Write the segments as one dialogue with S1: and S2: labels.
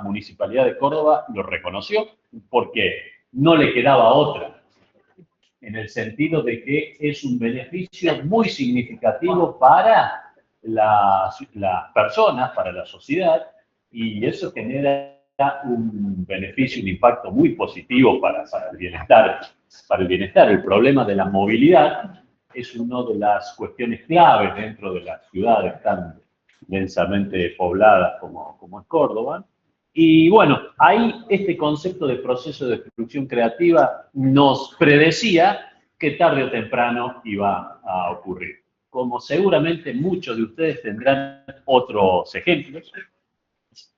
S1: Municipalidad de Córdoba lo reconoció porque no le quedaba otra, en el sentido de que es un beneficio muy significativo para las personas, para la sociedad, y eso genera un beneficio, un impacto muy positivo para el bienestar. Para el bienestar, el problema de la movilidad es una de las cuestiones claves dentro de las ciudades tan densamente pobladas como es Córdoba. Y bueno, ahí este concepto de proceso de destrucción creativa nos predecía que tarde o temprano iba a ocurrir. Como seguramente muchos de ustedes tendrán otros ejemplos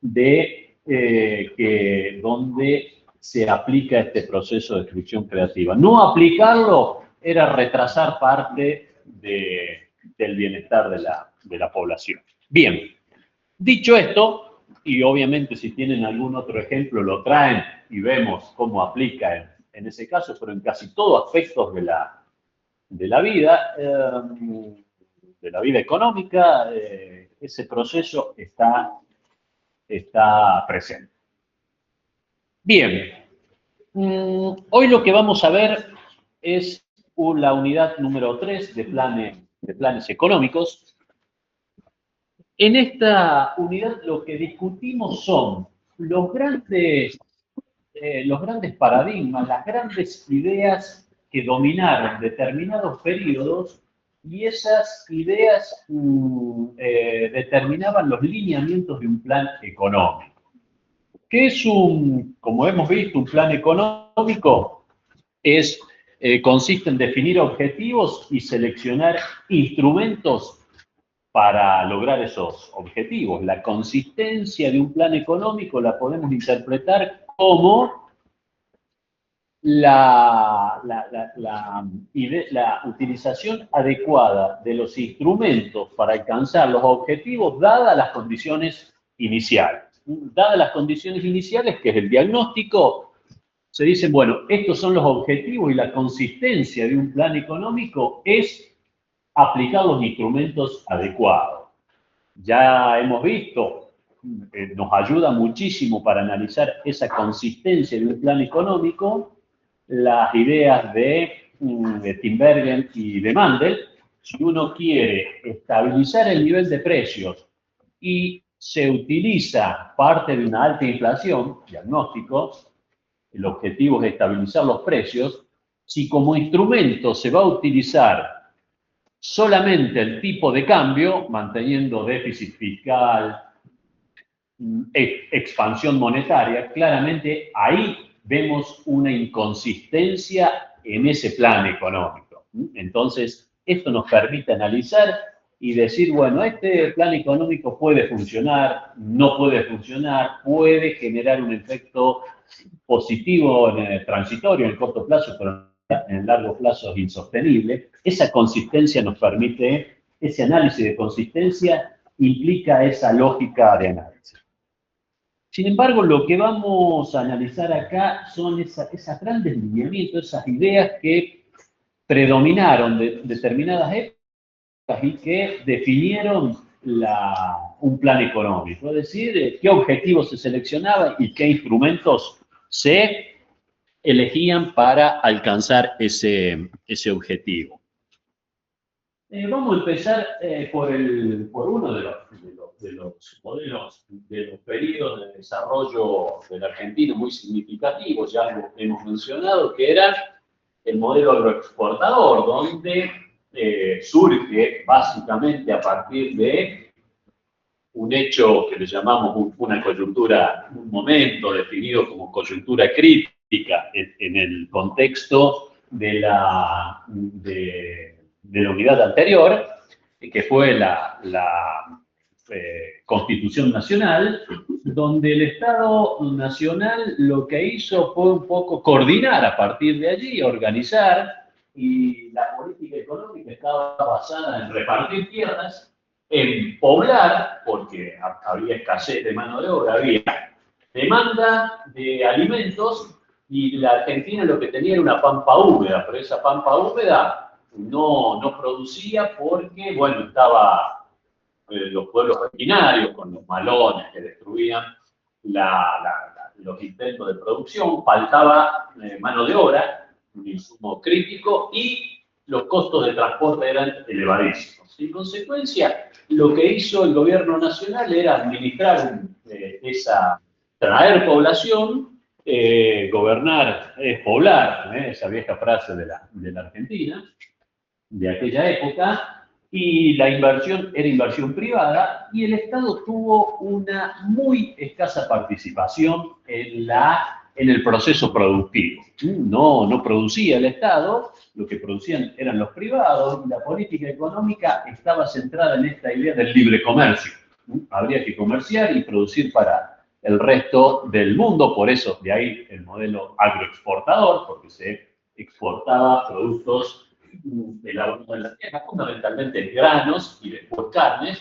S1: de donde se aplica este proceso de destrucción creativa. No aplicarlo era retrasar parte del bienestar de la población. Bien, dicho esto, y obviamente si tienen algún otro ejemplo lo traen y vemos cómo aplica en ese caso, pero en casi todos aspectos de la vida, de la vida económica, ese proceso está presente. Bien, hoy lo que vamos a ver es la unidad número 3 de planes económicos. En esta unidad lo que discutimos son los grandes paradigmas, las grandes ideas que dominaron determinados periodos y esas ideas determinaban los lineamientos de un plan económico. ¿Qué es como hemos visto, un plan económico? Consiste en definir objetivos y seleccionar instrumentos para lograr esos objetivos. La consistencia de un plan económico la podemos interpretar como la utilización adecuada de los instrumentos para alcanzar los objetivos dadas las condiciones iniciales. Dadas las condiciones iniciales, que es el diagnóstico, se dice, bueno, estos son los objetivos y la consistencia de un plan económico es aplicar los instrumentos adecuados. Ya hemos visto, nos ayuda muchísimo para analizar esa consistencia de un plan económico, las ideas de Tinbergen y de Mandel. Si uno quiere estabilizar el nivel de precios y se utiliza parte de una alta inflación, diagnóstico, el objetivo es estabilizar los precios, si como instrumento se va a utilizar solamente el tipo de cambio, manteniendo déficit fiscal, expansión monetaria, claramente ahí vemos una inconsistencia en ese plan económico. Entonces, esto nos permite analizar y decir, bueno, este plan económico puede funcionar, no puede funcionar, puede generar un efecto positivo transitorio en el corto plazo, pero en el largo plazo es insostenible. Esa consistencia nos permite, ese análisis de consistencia implica esa lógica de análisis. Sin embargo, lo que vamos a analizar acá son esas grandes lineamientos, esas ideas que predominaron de determinadas épocas y que definieron un plan económico, es decir, qué objetivos se seleccionaban y qué instrumentos se elegían para alcanzar ese objetivo. Vamos a empezar por uno de los modelos, de los periodos de desarrollo del argentino muy significativos, ya lo hemos mencionado, que era el modelo agroexportador, donde surge básicamente a partir de un hecho que le llamamos una coyuntura, un momento definido como coyuntura crítica en el contexto de la unidad anterior, que fue la Constitución Nacional, donde el Estado Nacional lo que hizo fue un poco coordinar a partir de allí, organizar, y la política económica estaba basada en repartir tierras, en poblar, porque había escasez de mano de obra, había demanda de alimentos, y la Argentina lo que tenía era una pampa húmeda, pero esa pampa húmeda no producía porque, bueno, estaba los pueblos originarios con los malones que destruían los intentos de producción, faltaba mano de obra, un insumo crítico, y los costos de transporte eran elevadísimos. En consecuencia, lo que hizo el gobierno nacional era administrar traer población, gobernar es poblar, esa vieja frase de la Argentina, de aquella época, y la inversión era inversión privada, y el Estado tuvo una muy escasa participación en el proceso productivo. No producía el Estado, lo que producían eran los privados, y la política económica estaba centrada en esta idea del libre comercio. Habría que comerciar y producir para el resto del mundo, por eso de ahí el modelo agroexportador, porque se exportaba productos elaborados en la tierra, fundamentalmente granos y después carnes.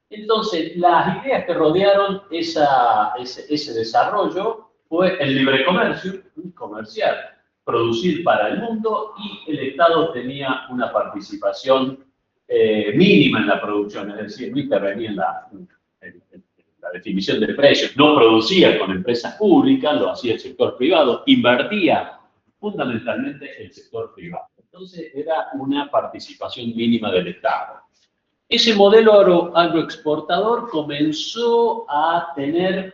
S1: Entonces, las ideas que rodearon ese desarrollo fue el libre comercio, comercial, producir para el mundo, y el Estado tenía una participación mínima en la producción, es decir, no intervenía en la definición de precios, no producía con empresas públicas, lo hacía el sector privado, invertía fundamentalmente el sector privado. Entonces, era una participación mínima del Estado. Ese modelo agroexportador comenzó a tener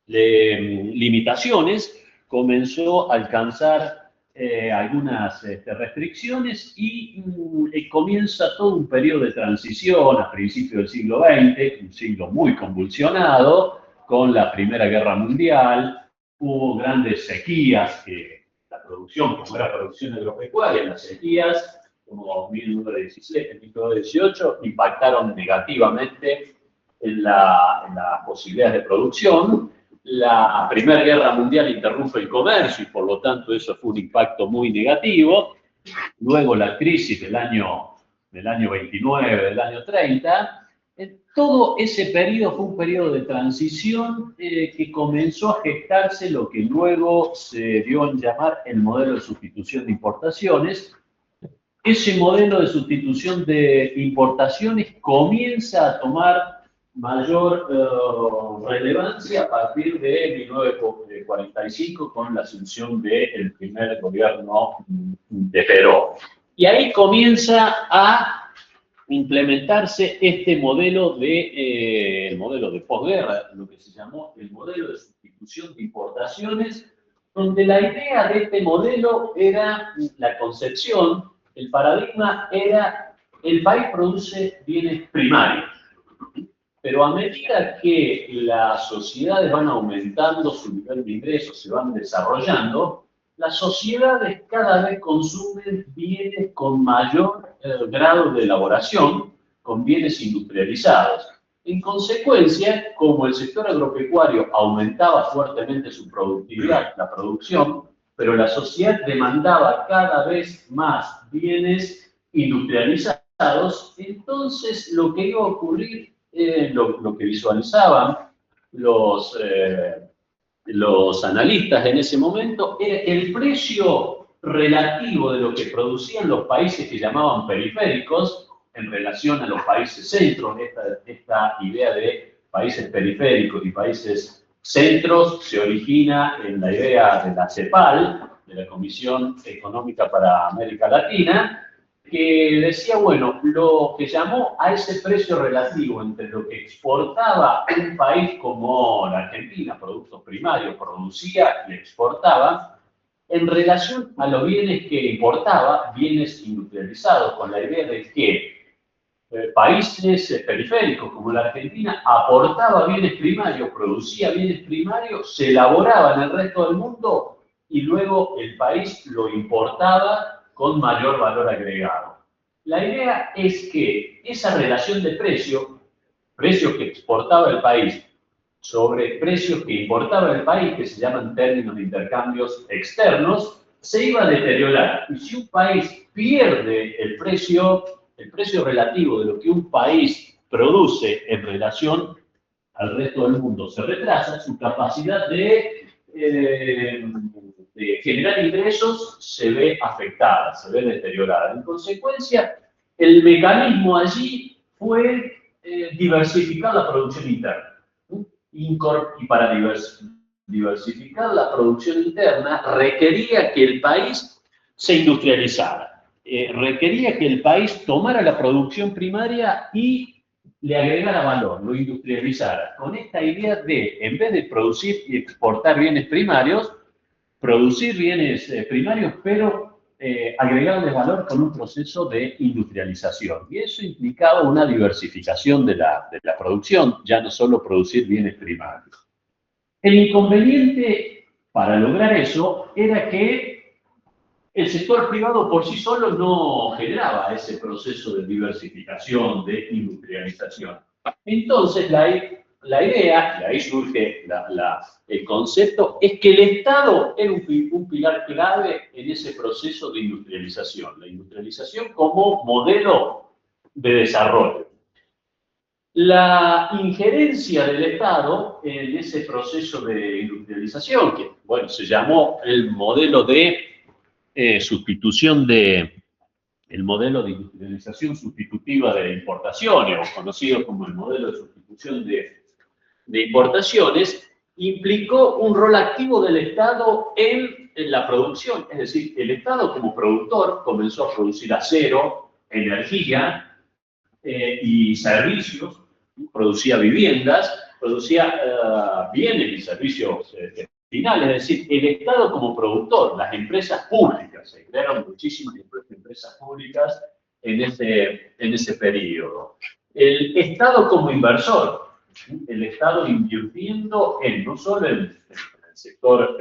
S1: limitaciones, comenzó a alcanzar algunas restricciones, y comienza todo un periodo de transición a principios del siglo XX, un siglo muy convulsionado, con la Primera Guerra Mundial. Hubo grandes sequías, que la producción, como era producción agropecuaria, las sequías como 1917, 1918, impactaron negativamente en las posibilidades de producción. La Primera Guerra Mundial interrumpe el comercio, y por lo tanto eso fue un impacto muy negativo. Luego la crisis del año 29, del año 30. Todo ese periodo fue un periodo de transición que comenzó a gestarse lo que luego se dio en llamar el modelo de sustitución de importaciones. Ese modelo de sustitución de importaciones comienza a tomar mayor relevancia a partir de 1945, con la asunción del primer gobierno de Perón. Y ahí comienza a implementarse este modelo el modelo de posguerra, lo que se llamó el modelo de sustitución de importaciones, donde la idea de este modelo era la concepción. El paradigma era: el país produce bienes primarios, pero a medida que las sociedades van aumentando su nivel de ingresos, se van desarrollando, las sociedades cada vez consumen bienes con mayor grado de elaboración, con bienes industrializados. En consecuencia, como el sector agropecuario aumentaba fuertemente su productividad, la producción, pero la sociedad demandaba cada vez más bienes industrializados, entonces lo que iba a ocurrir, lo que visualizaban los analistas en ese momento, era el precio relativo de lo que producían los países que llamaban periféricos en relación a los países centros. Esta idea de países periféricos y países centros se origina en la idea de la CEPAL, de la Comisión Económica para América Latina, que decía, bueno, lo que llamó a ese precio relativo entre lo que exportaba un país como la Argentina, productos primarios, producía y exportaba, en relación a los bienes que importaba, bienes industrializados, con la idea de que países periféricos como la Argentina aportaba bienes primarios, producía bienes primarios, se elaboraba en el resto del mundo, y luego el país lo importaba con mayor valor agregado. La idea es que esa relación de precios que exportaba el país sobre precios que importaba el país, que se llaman términos de intercambios externos, se iba a deteriorar. Y si un país pierde el precio relativo de lo que un país produce en relación al resto del mundo se retrasa, su capacidad de generar ingresos se ve afectada, se ve deteriorada. En consecuencia, el mecanismo allí fue diversificar la producción interna. y para diversificar la producción interna requería que el país se industrializara, requería que el país tomara la producción primaria y le agregara valor, lo industrializara, con esta idea de, en vez de producir y exportar bienes primarios, producir bienes primarios, pero agregarles valor con un proceso de industrialización. Y eso implicaba una diversificación de la producción, ya no solo producir bienes primarios. El inconveniente para lograr eso era que el sector privado por sí solo no generaba ese proceso de diversificación, de industrialización. Entonces, la idea, y ahí surge el concepto, es que el Estado era un pilar clave en ese proceso de industrialización. La industrialización como modelo de desarrollo. La injerencia del Estado en ese proceso de industrialización, que bueno, se llamó el modelo de sustitución el modelo de industrialización sustitutiva de importaciones, o conocido como el modelo de sustitución de importaciones, implicó un rol activo del Estado en la producción. Es decir, el Estado como productor comenzó a producir acero, energía y servicios, producía viviendas, producía bienes y servicios finales, es decir, el Estado como productor, las empresas públicas, se crearon muchísimas empresas públicas en ese periodo. El Estado como inversor, el Estado invirtiendo no solo en el sector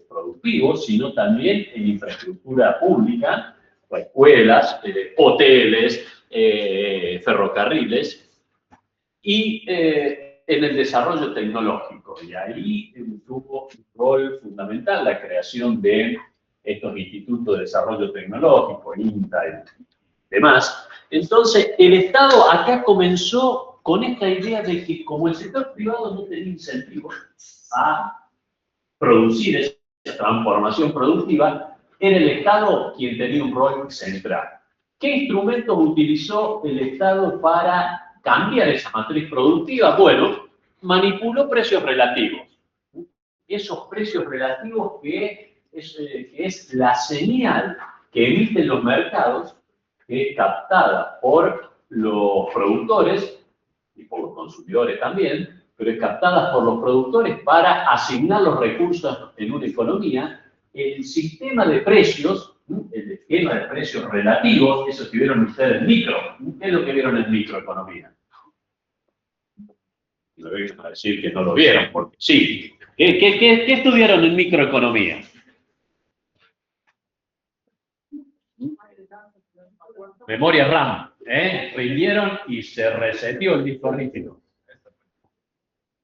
S1: productivo, sino también en infraestructura pública, escuelas, hoteles, ferrocarriles, y en el desarrollo tecnológico. Y ahí tuvo un rol fundamental la creación de estos institutos de desarrollo tecnológico, INTA y demás. Entonces, el Estado acá comenzó con esta idea de que como el sector privado no tenía incentivos a producir esa transformación productiva, era el Estado quien tenía un rol central. ¿Qué instrumentos utilizó el Estado para cambiar esa matriz productiva? Bueno, manipuló precios relativos. Esos precios relativos que es la señal que emiten los mercados, que es captada por los productores y por los consumidores también, pero es captada por los productores para asignar los recursos en una economía. El sistema de precios, el esquema de precios relativos, eso que vieron ustedes en micro, ¿qué es lo que vieron en microeconomía? No voy a decir que no lo vieron, porque sí. ¿Qué estudiaron en microeconomía? Memoria RAM, rindieron y se reseteó el disco rígido.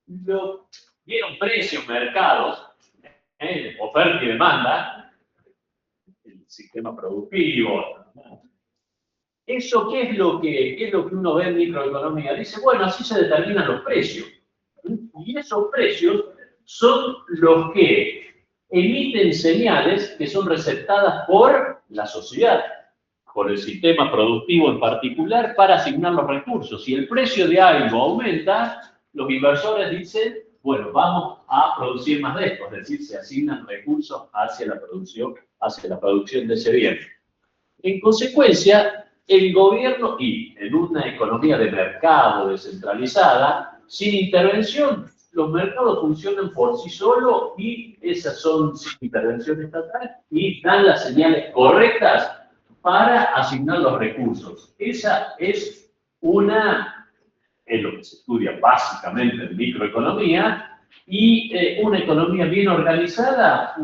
S1: Vieron precios, mercados, oferta y demanda, el sistema productivo. ¿Eso qué es lo que uno ve en microeconomía? Dice, bueno, así se determinan los precios. Y esos precios son los que emiten señales que son receptadas por la sociedad, por el sistema productivo en particular, para asignar los recursos. Si el precio de algo aumenta, los inversores dicen, bueno, vamos a producir más de esto, es decir, se asignan recursos hacia la producción de ese bien. En consecuencia, el gobierno, y en una economía de mercado descentralizada, sin intervención, los mercados funcionan por sí solos y esas son sin intervención estatal y dan las señales correctas para asignar los recursos. Esa es lo que se estudia básicamente en microeconomía, y una economía bien organizada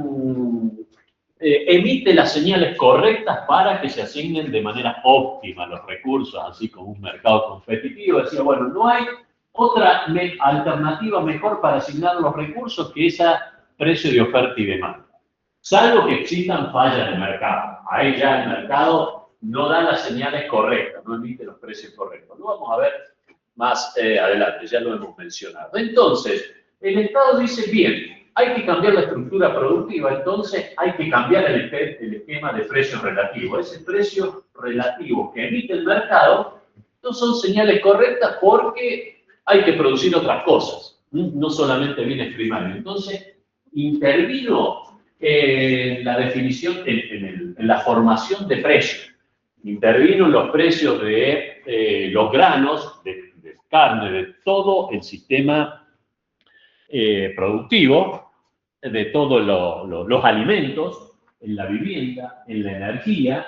S1: emite las señales correctas para que se asignen de manera óptima los recursos, así como un mercado competitivo. Decía, bueno, no hay otra alternativa mejor para asignar los recursos que esa precio de oferta y demanda. Salvo que existan fallas de mercado. Ahí ya el mercado no da las señales correctas, no emite los precios correctos. Lo vamos a ver más adelante, ya lo hemos mencionado. Entonces, el Estado dice, bien, hay que cambiar la estructura productiva, entonces hay que cambiar el esquema de precios relativos. Ese precio relativo que emite el mercado no son señales correctas porque hay que producir otras cosas. no solamente bienes primarios. Entonces, intervino en la definición, en la formación de precios. Intervino en los precios de los granos, de carne, de todo el sistema productivo, de todos los alimentos, en la vivienda, en la energía,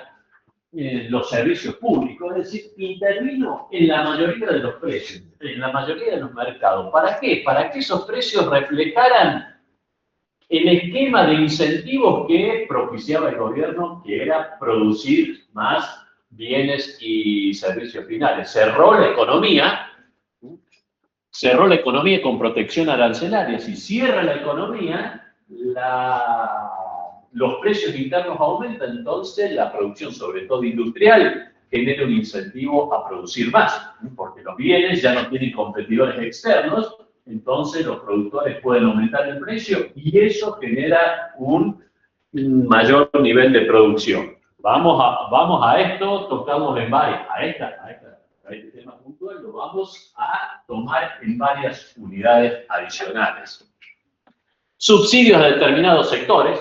S1: en los servicios públicos. Es decir, intervino en la mayoría de los precios, en la mayoría de los mercados. ¿Para qué? Para que esos precios reflejaran el esquema de incentivos que propiciaba el gobierno, que era producir más bienes y servicios finales. Cerró la economía con protección arancelaria. Si cierra la economía, los precios internos aumentan, entonces la producción, sobre todo industrial, genera un incentivo a producir más, porque los bienes ya no tienen competidores externos, entonces los productores pueden aumentar el precio y eso genera un mayor nivel de producción. Vamos a esto, tocamos en varias, a este tema puntual, lo vamos a tomar en varias unidades adicionales. Subsidios a determinados sectores,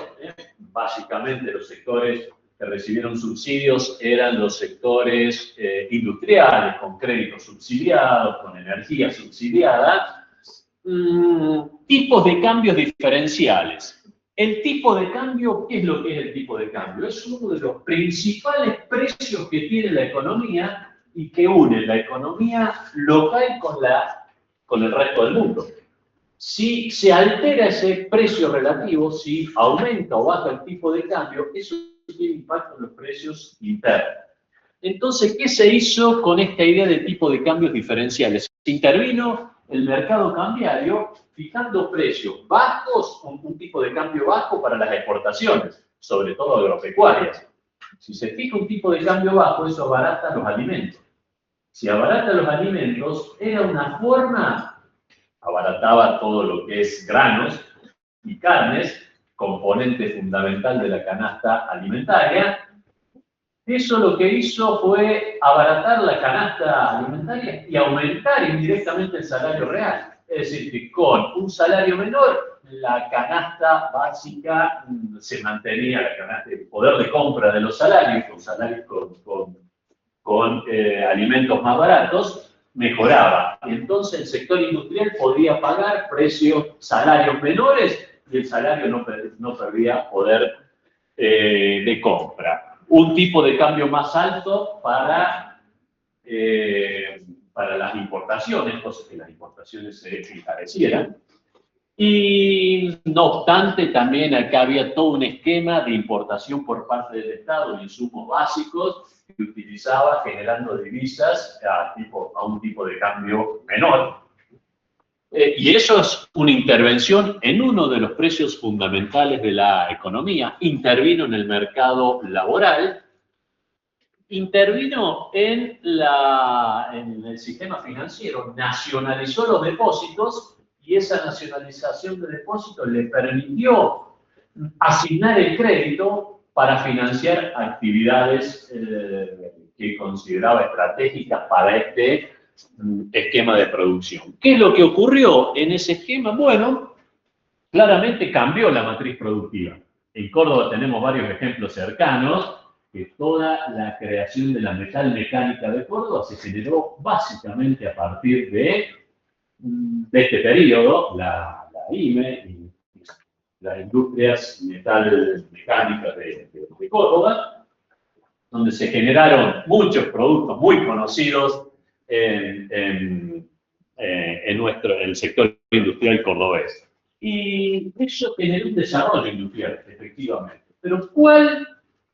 S1: básicamente los sectores que recibieron subsidios eran los sectores industriales, con créditos subsidiados, con energía subsidiada. Tipos de cambios diferenciales. El tipo de cambio, ¿qué es lo que es el tipo de cambio? Es uno de los principales precios que tiene la economía y que une la economía local con el resto del mundo. Si se altera ese precio relativo, si aumenta o baja el tipo de cambio, eso tiene impacto en los precios internos. Entonces, ¿qué se hizo con esta idea de tipo de cambios diferenciales? Se intervino el mercado cambiario fijando precios bajos, un tipo de cambio bajo para las exportaciones, sobre todo agropecuarias. Si se fija un tipo de cambio bajo, eso abarata los alimentos. Si abarata los alimentos, era una forma, abarataba todo lo que es granos y carnes, componente fundamental de la canasta alimentaria. Eso lo que hizo fue abaratar la canasta alimentaria y aumentar indirectamente el salario real. Es decir, que con un salario menor, la canasta básica se mantenía, el poder de compra de los salarios, con alimentos más baratos, mejoraba. Y entonces el sector industrial podía pagar salarios menores y el salario no perdía poder de compra. Un tipo de cambio más alto para las importaciones, cosas que las importaciones se encarecieran. Y no obstante, también acá había todo un esquema de importación por parte del Estado de insumos básicos que utilizaba generando divisas a un tipo de cambio menor. Y eso es una intervención en uno de los precios fundamentales de la economía. Intervino en el mercado laboral, intervino en el sistema financiero, nacionalizó los depósitos y esa nacionalización de depósitos le permitió asignar el crédito para financiar actividades que consideraba estratégicas para este esquema de producción. ¿Qué es lo que ocurrió en ese esquema? Bueno, claramente cambió la matriz productiva. En Córdoba tenemos varios ejemplos cercanos, que toda la creación de la metalmecánica de Córdoba se generó básicamente a partir de este periodo, la IME y las industrias metalmecánicas de Córdoba, donde se generaron muchos productos muy conocidos en el sector industrial cordobés. Y eso generó un desarrollo industrial, efectivamente. Pero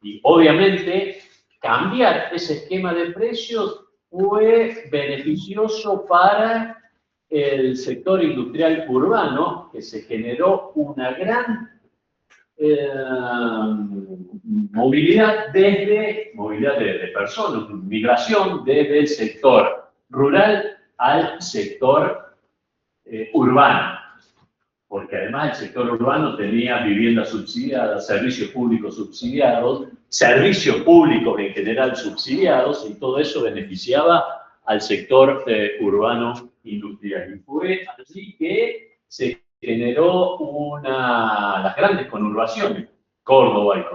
S1: y obviamente cambiar ese esquema de precios fue beneficioso para el sector industrial urbano, que se generó una gran movilidad de personas, migración desde el sector rural al sector urbano, porque además el sector urbano tenía viviendas subsidiadas, servicios públicos subsidiados, servicios públicos en general subsidiados, y todo eso beneficiaba al sector urbano industrial. Y fue así que se generó las grandes conurbaciones, Córdoba,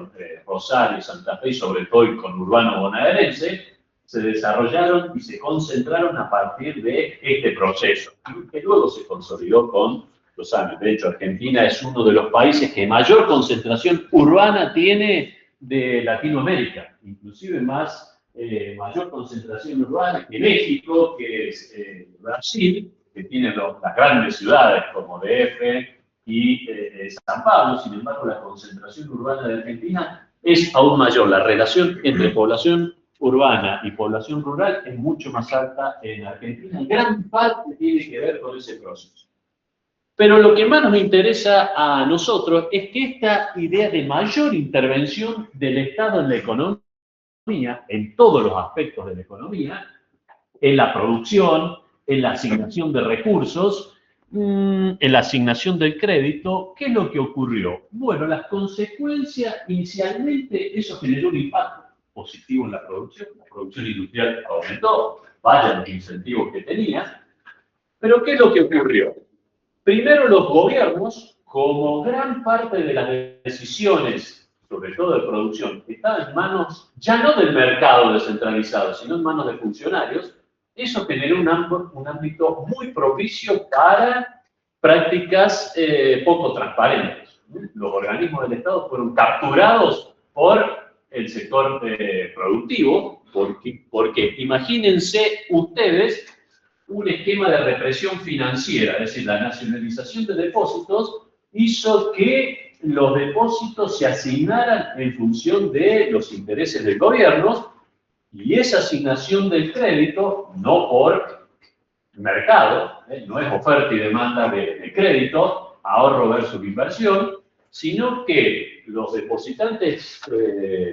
S1: Rosario, Santa Fe y sobre todo el conurbano bonaerense, se desarrollaron y se concentraron a partir de este proceso, que luego se consolidó con los años. De hecho, Argentina es uno de los países que mayor concentración urbana tiene de Latinoamérica, inclusive mayor concentración urbana que México, que es Brasil, que tiene las grandes ciudades como DF y San Pablo. Sin embargo, la concentración urbana de Argentina es aún mayor. La relación entre población urbana y población rural es mucho más alta en Argentina. En gran parte tiene que ver con ese proceso. Pero lo que más nos interesa a nosotros es que esta idea de mayor intervención del Estado en la economía, en todos los aspectos de la economía, en la producción, en la asignación de recursos, en la asignación del crédito, ¿qué es lo que ocurrió? Bueno, las consecuencias, inicialmente, eso generó un impacto positivo en la producción industrial aumentó, vaya los incentivos que tenía, pero ¿qué es lo que ocurrió? Primero, los gobiernos, como gran parte de las decisiones, sobre todo de producción, estaban en manos ya no del mercado descentralizado, sino en manos de funcionarios, eso generó un ámbito muy propicio para prácticas poco transparentes. Los organismos del Estado fueron capturados por el sector productivo, porque imagínense ustedes un esquema de represión financiera, es decir, la nacionalización de depósitos hizo que los depósitos se asignaran en función de los intereses del gobierno y esa asignación del crédito, no por mercado, no es oferta y demanda de crédito, ahorro versus inversión, sino que los depositantes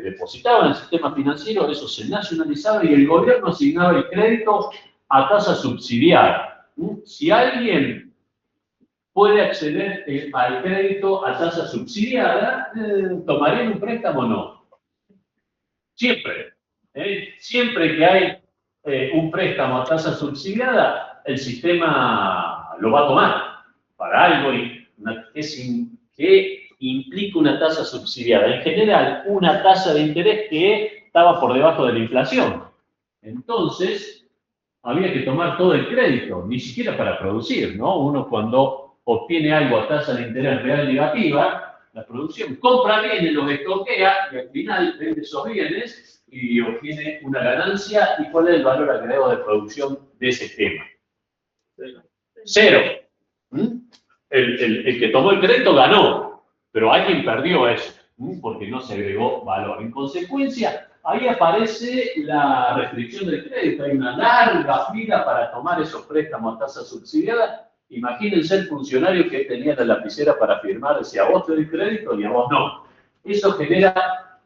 S1: depositaban en el sistema financiero, eso se nacionalizaba y el gobierno asignaba el crédito a tasa subsidiada. Si alguien puede acceder al crédito a tasa subsidiada, ¿tomarían un préstamo o no? Siempre. Siempre que hay un préstamo a tasa subsidiada, el sistema lo va a tomar para algo que implica una tasa subsidiada. En general, una tasa de interés que estaba por debajo de la inflación. Entonces, había que tomar todo el crédito, ni siquiera para producir, ¿no? Uno cuando obtiene algo a tasa de interés real negativa, la producción compra bienes, los estoquea y al final vende esos bienes y obtiene una ganancia. ¿Y cuál es el valor agregado de producción de ese tema? Cero. El que tomó el crédito ganó, pero alguien perdió eso, porque no se agregó valor. En consecuencia, ahí aparece la restricción del crédito. Hay una larga fila para tomar esos préstamos a tasa subsidiada. Imagínense el funcionario que tenía la lapicera para firmar, decía, a vos te doy crédito y a vos no. Eso genera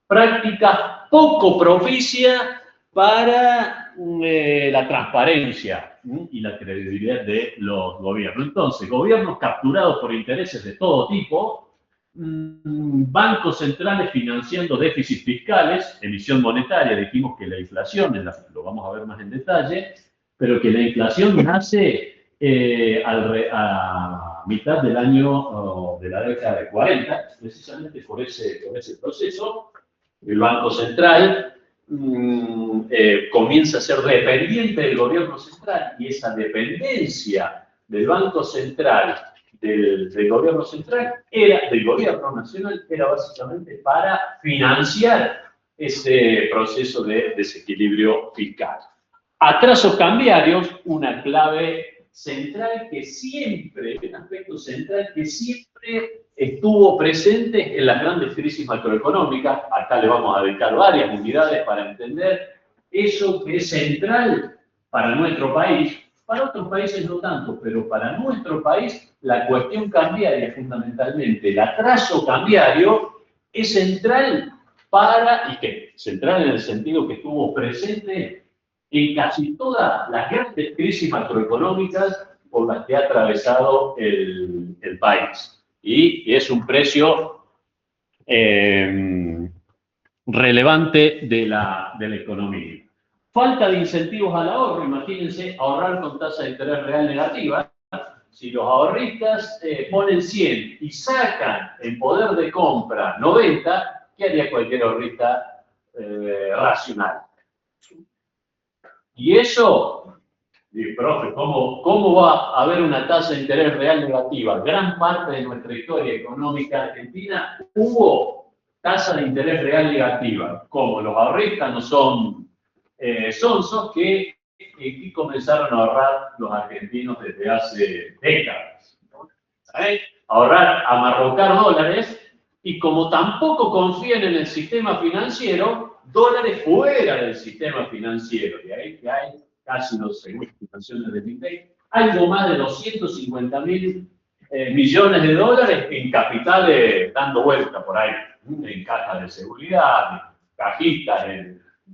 S1: práctica poco propicia para la transparencia y la credibilidad de los gobiernos. Entonces, gobiernos capturados por intereses de todo tipo, bancos centrales financiando déficits fiscales, emisión monetaria, dijimos que la inflación, lo vamos a ver más en detalle, pero que la inflación nace a mitad del año de la década de 40, precisamente por ese proceso. El Banco Central comienza a ser dependiente del gobierno central y esa dependencia del Banco Central, del gobierno central, del gobierno nacional, era básicamente para financiar ese proceso de desequilibrio fiscal. Atrasos cambiarios, una clave central que siempre, un aspecto central que siempre estuvo presente en las grandes crisis macroeconómicas. Acá le vamos a dedicar varias unidades para entender eso que es central para nuestro país. Para otros países no tanto, pero para nuestro país la cuestión cambiaria, fundamentalmente el atraso cambiario, es central central en el sentido que estuvo presente en casi todas las grandes crisis macroeconómicas por las que ha atravesado el país. Y es un precio relevante de la economía. Falta de incentivos al ahorro, imagínense ahorrar con tasa de interés real negativa. si los ahorristas ponen 100 y sacan en poder de compra 90, ¿qué haría cualquier ahorrista racional? Y eso, profe, ¿cómo va a haber una tasa de interés real negativa? Gran parte de nuestra historia económica argentina hubo tasa de interés real negativa. Como los ahorristas no son sonsos que comenzaron a ahorrar los argentinos desde hace décadas. Ahorrar, amarrocar dólares, y como tampoco confían en el sistema financiero, dólares fuera del sistema financiero. De ahí que hay casi, no sé, estimaciones del INDEC, algo más de 250.000 millones de dólares en capitales dando vuelta por ahí, en cajas de seguridad, en cajitas,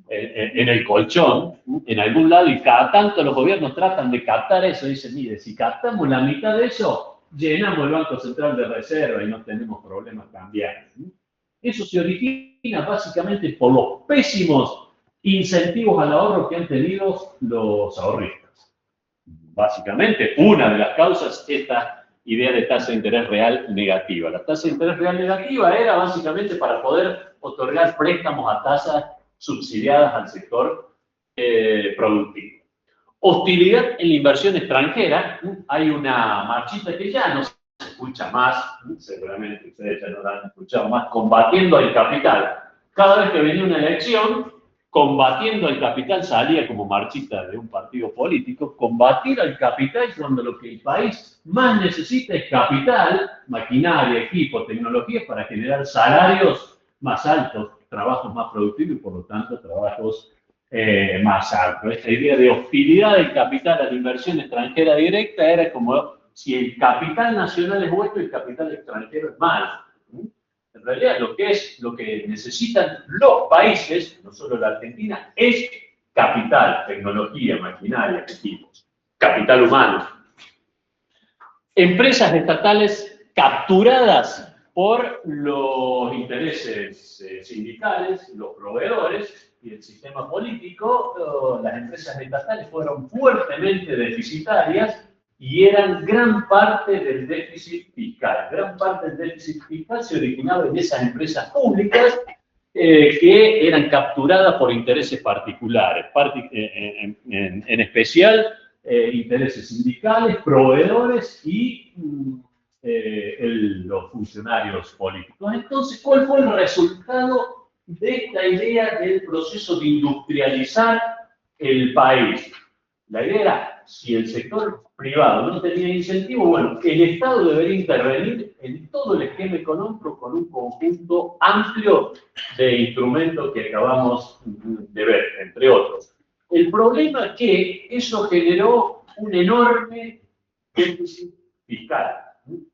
S1: en el colchón, en algún lado, y cada tanto los gobiernos tratan de captar eso. Dicen, mire, si captamos la mitad de eso, llenamos el Banco Central de Reserva y no tenemos problemas cambiarios. Eso se origina básicamente por los pésimos incentivos al ahorro que han tenido los ahorristas. Básicamente, una de las causas es esta idea de tasa de interés real negativa. La tasa de interés real negativa era básicamente para poder otorgar préstamos a tasas subsidiadas al sector productivo. Hostilidad en la inversión extranjera. Hay una marchita que ya no se escucha más, seguramente ustedes ya no la han escuchado más, combatiendo al capital. Cada vez que venía una elección, combatiendo al capital salía como marchita de un partido político. Combatir al capital cuando lo que el país más necesita es capital, maquinaria, equipo, tecnología para generar salarios más altos, trabajos más productivos y por lo tanto trabajos más alto. Esta idea de hostilidad del capital a la inversión extranjera directa era como si el capital nacional es bueno y el capital extranjero es malo. En realidad, lo que necesitan los países, no solo la Argentina, es capital, tecnología, maquinaria, equipos, capital humano. Empresas estatales capturadas por los intereses sindicales, los proveedores y el sistema político. Las empresas estatales fueron fuertemente deficitarias y eran gran parte del déficit fiscal. Gran parte del déficit fiscal se originaba en esas empresas públicas que eran capturadas por intereses particulares, en especial intereses sindicales, proveedores y los funcionarios políticos. Entonces, ¿cuál fue el resultado de esta idea del proceso de industrializar el país? La idea era, si el sector privado no tenía incentivo, bueno, el Estado debería intervenir en todo el esquema económico con un conjunto amplio de instrumentos que acabamos de ver, entre otros. El problema es que eso generó un enorme déficit fiscal.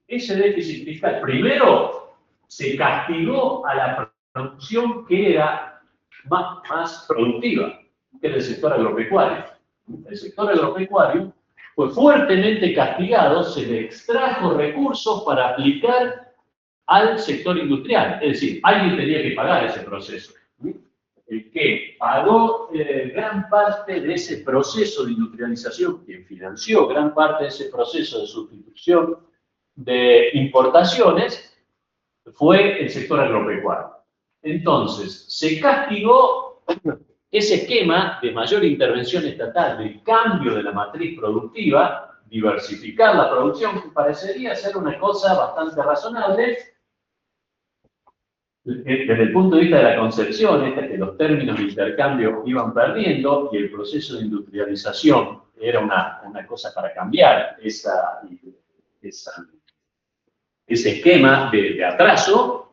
S1: Ese déficit fiscal, primero, se castigó a la producción que era más productiva, que era el sector agropecuario. El sector agropecuario fue fuertemente castigado, se le extrajo recursos para aplicar al sector industrial. Es decir, alguien tenía que pagar ese proceso. El que pagó gran parte de ese proceso de industrialización, quien financió gran parte de ese proceso de sustitución de importaciones, fue el sector agropecuario. Entonces, se castigó ese esquema de mayor intervención estatal, de cambio de la matriz productiva, diversificar la producción, que parecería ser una cosa bastante razonable desde el punto de vista de la concepción, que los términos de intercambio iban perdiendo y el proceso de industrialización era una cosa para cambiar ese esquema de atraso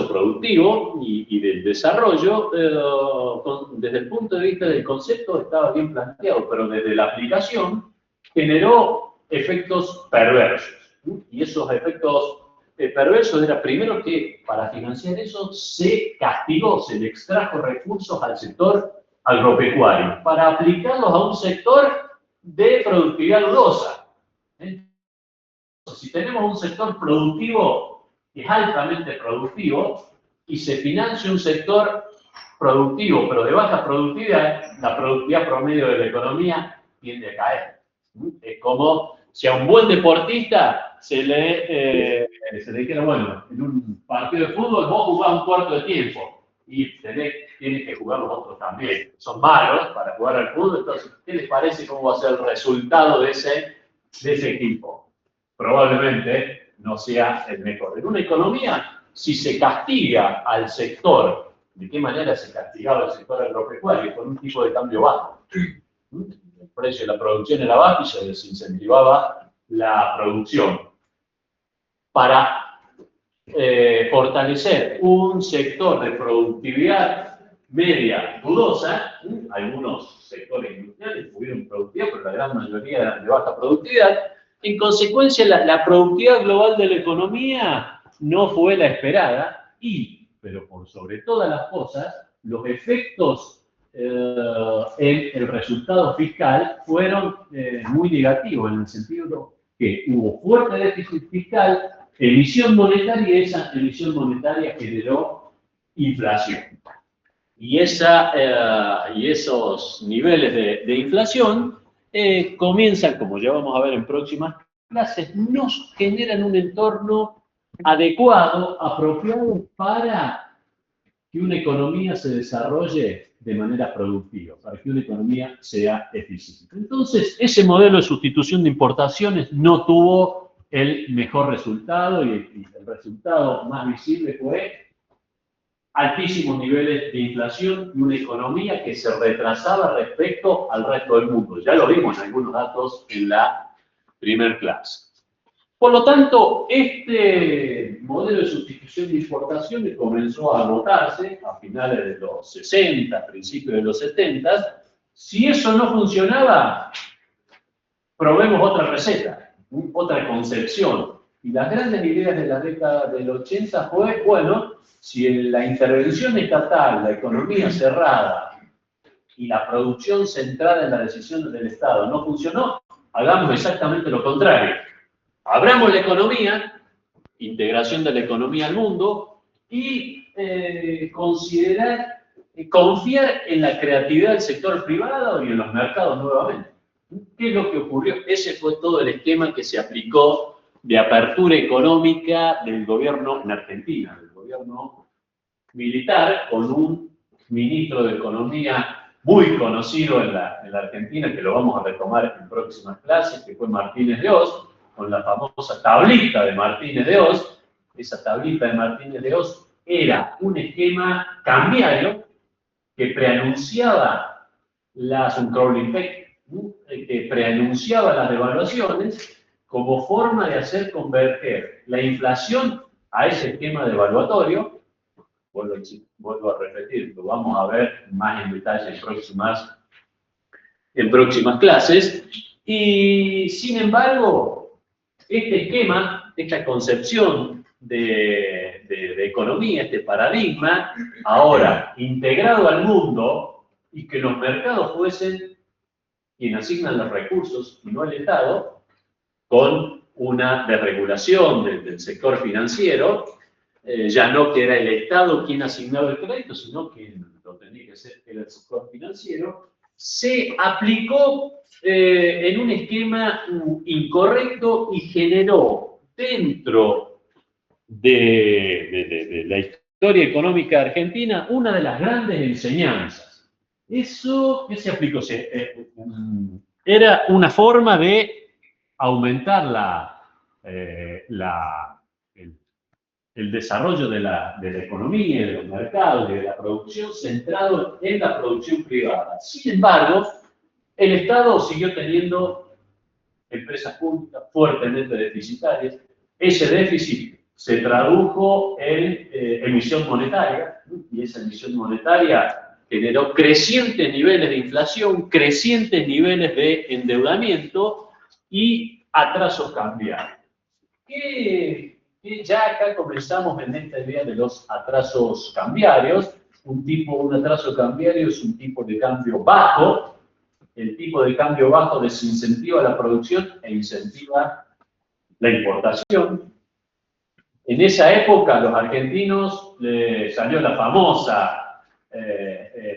S1: productivo y del desarrollo. Desde el punto de vista del concepto estaba bien planteado, pero desde la aplicación generó efectos perversos. Y esos efectos perversos era primero que para financiar eso se castigó, se le extrajo recursos al sector agropecuario para aplicarlos a un sector de productividad dudosa. Si tenemos un sector productivo que es altamente productivo y se financia un sector productivo pero de baja productividad, la productividad promedio de la economía tiende a caer. Es como Si a un buen deportista se le dijera, bueno, en un partido de fútbol vos jugás un cuarto de tiempo y tienes que jugar los otros también. Son malos para jugar al fútbol, entonces, ¿qué les parece cómo va a ser el resultado de ese equipo? Probablemente no sea el mejor. En una economía, si se castiga al sector, ¿de qué manera se castigaba el sector agropecuario? Con un tipo de cambio bajo. El precio de la producción era bajo y se desincentivaba la producción. Para fortalecer un sector de productividad media dudosa, algunos sectores industriales tuvieron productividad, pero la gran mayoría eran de baja productividad. En consecuencia, la productividad global de la economía no fue la esperada pero por sobre todas las cosas, los efectos en el resultado fiscal fueron muy negativos, en el sentido que hubo fuerte déficit fiscal, emisión monetaria, y esa emisión monetaria generó inflación. Y esos niveles de inflación comienzan, como ya vamos a ver en próximas clases, nos generan un entorno adecuado, apropiado para que una economía se desarrolle de manera productiva, para que una economía sea eficiente. Entonces, ese modelo de sustitución de importaciones no tuvo el mejor resultado y el resultado más visible fue altísimos niveles de inflación y una economía que se retrasaba respecto al resto del mundo. Ya lo vimos en algunos datos en la primer clase. Por lo tanto, este modelo de sustitución de importaciones comenzó a agotarse a finales de los 60, principios de los 70. Si eso no funcionaba, probemos otra receta, otra concepción. Y las grandes ideas de la década del 80 fue, bueno, si la intervención estatal, la economía cerrada y la producción centrada en las decisiones del Estado no funcionó, hagamos exactamente lo contrario. Abramos la economía, integración de la economía al mundo y confiar en la creatividad del sector privado y en los mercados nuevamente. ¿Qué es lo que ocurrió? Ese fue todo el esquema que se aplicó de apertura económica del gobierno en Argentina, del gobierno militar, con un ministro de Economía muy conocido en la Argentina, que lo vamos a retomar en próximas clases, que fue Martínez de Oz, con la famosa tablita de Martínez de Oz. Esa tablita de Martínez de Oz era un esquema cambiario que preanunciaba un crawling effect, que preanunciaba las devaluaciones como forma de hacer converger la inflación a ese esquema devaluatorio. Vuelvo a repetir, lo vamos a ver más en detalle en próximas clases. Y sin embargo, este esquema, esta concepción de economía, este paradigma, ahora integrado al mundo y que los mercados fuesen quienes asignan los recursos y no el Estado, con una desregulación del sector financiero, ya no que era el Estado quien asignaba el crédito, sino que lo tenía que hacer el sector financiero, se aplicó en un esquema incorrecto y generó dentro de la historia económica argentina una de las grandes enseñanzas. Eso, ¿qué se aplicó? Era una forma de aumentar el desarrollo de la economía, de los mercados, de la producción, centrado en la producción privada. Sin embargo, el Estado siguió teniendo empresas públicas fuertemente deficitarias. Ese déficit se tradujo en emisión monetaria, y esa emisión monetaria generó crecientes niveles de inflación, crecientes niveles de endeudamiento y atrasos cambiarios. Ya acá comenzamos en esta idea de los atrasos cambiarios. Un atraso cambiario es un tipo de cambio bajo. El tipo de cambio bajo desincentiva la producción e incentiva la importación. En esa época, a los argentinos les salió la famosa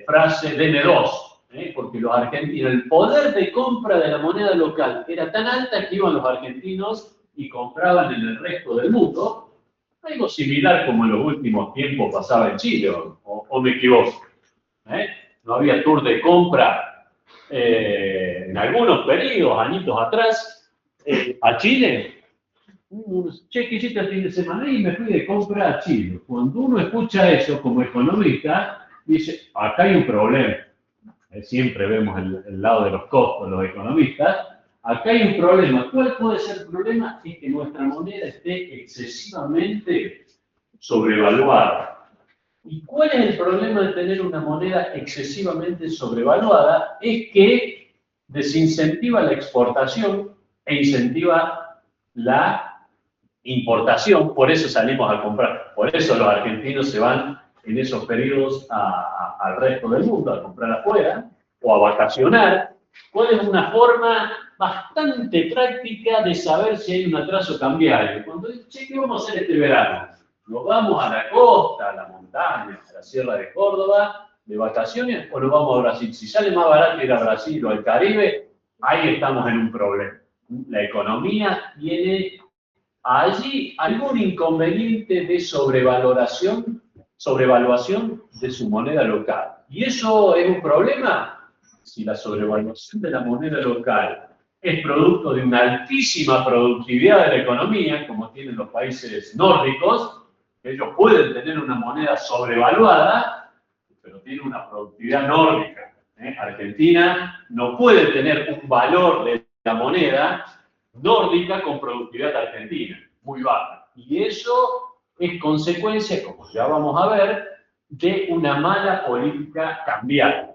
S1: frase "deme dos", porque los argentinos, el poder de compra de la moneda local era tan alta que iban los argentinos y compraban en el resto del mundo, algo similar como en los últimos tiempos pasaba en Chile, o me equivoco. No había tour de compra en algunos periodos, añitos atrás, a Chile. Che, ¿qué hiciste el fin de semana? Y me fui de compra a Chile. Cuando uno escucha eso como economista, dice, acá hay un problema. Siempre vemos el lado de los costos, los economistas. Acá hay un problema. ¿Cuál puede ser el problema? Es que nuestra moneda esté excesivamente sobrevaluada. ¿Y cuál es el problema de tener una moneda excesivamente sobrevaluada? Es que desincentiva la exportación e incentiva la importación, por eso salimos a comprar. Por eso los argentinos se van en esos periodos al resto del mundo, a comprar afuera o a vacacionar. ¿Cuál es una forma bastante práctica de saber si hay un atraso cambiario? Cuando dicen, che, ¿qué vamos a hacer este verano? ¿Nos vamos a la costa, a la montaña, a la sierra de Córdoba, de vacaciones, o nos vamos a Brasil? Si sale más barato ir a Brasil o al Caribe, ahí estamos en un problema. La economía tiene allí algún inconveniente de sobrevaluación de su moneda local. ¿Y eso es un problema? Si la sobrevaluación de la moneda local es producto de una altísima productividad de la economía, como tienen los países nórdicos, ellos pueden tener una moneda sobrevaluada, pero tienen una productividad nórdica. Argentina no puede tener un valor de la moneda nórdica con productividad argentina, muy baja. Y eso es consecuencia, como ya vamos a ver, de una mala política cambiaria.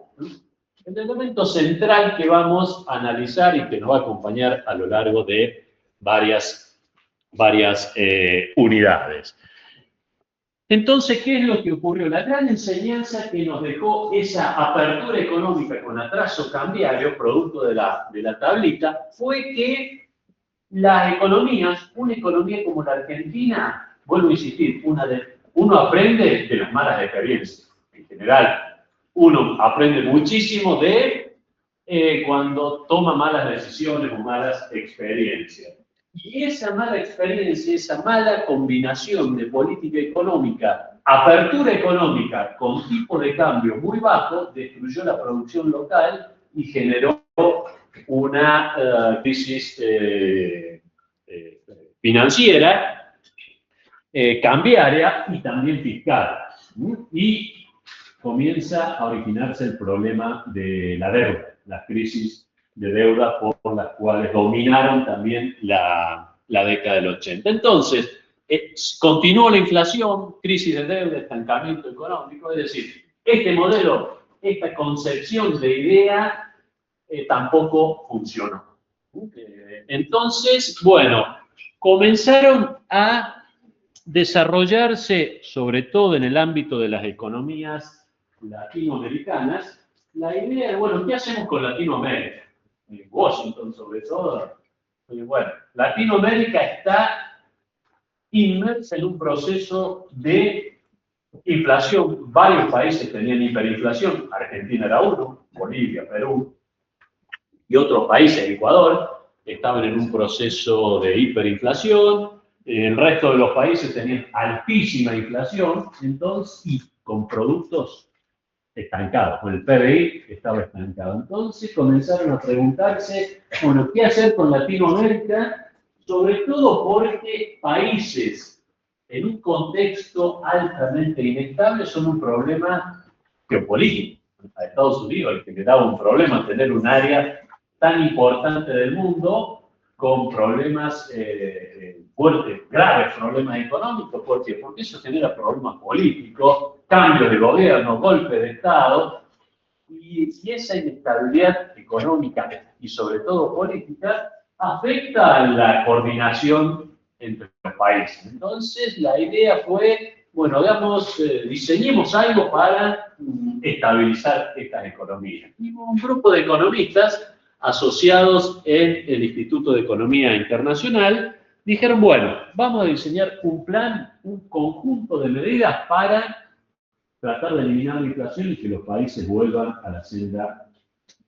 S1: El elemento central que vamos a analizar y que nos va a acompañar a lo largo de varias unidades. Entonces, ¿qué es lo que ocurrió? La gran enseñanza que nos dejó esa apertura económica con atraso cambiario, producto de la tablita, fue que las economías, una economía como la Argentina, vuelvo a insistir, uno aprende de las malas experiencias. En general, uno aprende muchísimo de cuando toma malas decisiones o malas experiencias. Y esa mala experiencia, esa mala combinación de política económica, apertura económica con tipo de cambio muy bajo, destruyó la producción local y generó una crisis financiera, cambiaria y también fiscal. Y comienza a originarse el problema de la deuda, las crisis de deuda por las cuales dominaron también la década del 80. Entonces, continuó la inflación, crisis de deuda, estancamiento económico, es decir, este modelo, esta concepción de idea tampoco funcionó. Entonces, bueno, comenzaron a desarrollarse, sobre todo en el ámbito de las economías latinoamericanas, la idea de, bueno, ¿qué hacemos con Latinoamérica? En Washington, sobre todo. Bueno, Latinoamérica está inmersa en un proceso de inflación. Varios países tenían hiperinflación. Argentina era uno, Bolivia, Perú y otros países, Ecuador, estaban en un proceso de hiperinflación. El resto de los países tenían altísima inflación, entonces, y con productos estancados, con el PBI estaba estancado. Entonces comenzaron a preguntarse, bueno, ¿qué hacer con Latinoamérica? Sobre todo porque países en un contexto altamente inestable son un problema geopolítico. A Estados Unidos, el que le daba un problema tener un área tan importante del mundo con problemas fuertes, graves problemas económicos. ¿Por qué? Porque eso genera problemas políticos, cambios de gobierno, golpes de Estado, y esa inestabilidad económica y sobre todo política afecta a la coordinación entre los países. Entonces la idea fue, bueno, diseñemos algo para estabilizar estas economías. Y un grupo de economistas asociados en el Instituto de Economía Internacional dijeron, bueno, vamos a diseñar un plan, un conjunto de medidas para tratar de eliminar la inflación y que los países vuelvan a la senda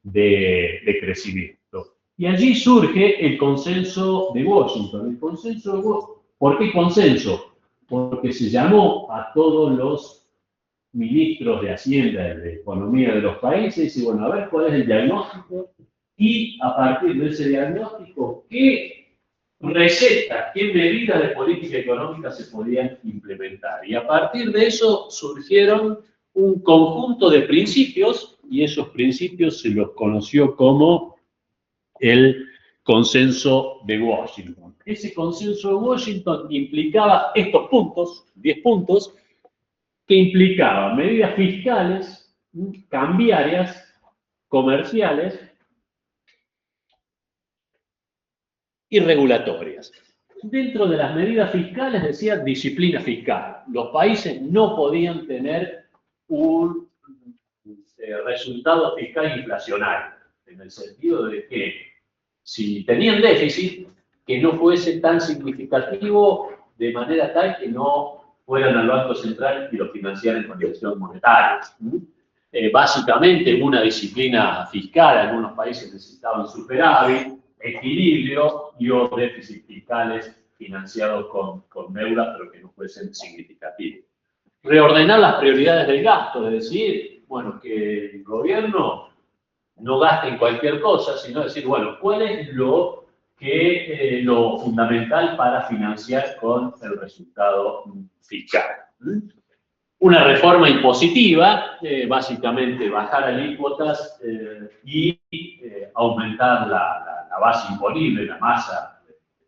S1: de crecimiento. Y allí surge el consenso de Washington. El consenso de Washington. ¿Por qué consenso? Porque se llamó a todos los ministros de Hacienda y de Economía de los países y bueno, a ver cuál es el diagnóstico y a partir de ese diagnóstico, ¿qué recetas, qué medidas de política económica se podían implementar? Y a partir de eso surgieron un conjunto de principios y esos principios se los conoció como el consenso de Washington. Ese consenso de Washington implicaba estos puntos, 10 puntos, que implicaban medidas fiscales, cambiarias, comerciales y regulatorias. Dentro de las medidas fiscales decía disciplina fiscal. Los países no podían tener un resultado fiscal inflacionario, en el sentido de que si tenían déficit, que no fuese tan significativo de manera tal que no fueran al Banco Central y lo financiaran con emisión monetaria. Básicamente una disciplina fiscal, algunos países necesitaban superávit, equilibrio y o déficits fiscales financiados con deuda, pero que no fuesen significativos. Reordenar las prioridades del gasto, es decir, bueno, que el gobierno no gaste en cualquier cosa, sino decir, bueno, ¿cuál es lo fundamental para financiar con el resultado fiscal? Una reforma impositiva, básicamente bajar alícuotas y aumentar la base imponible, la masa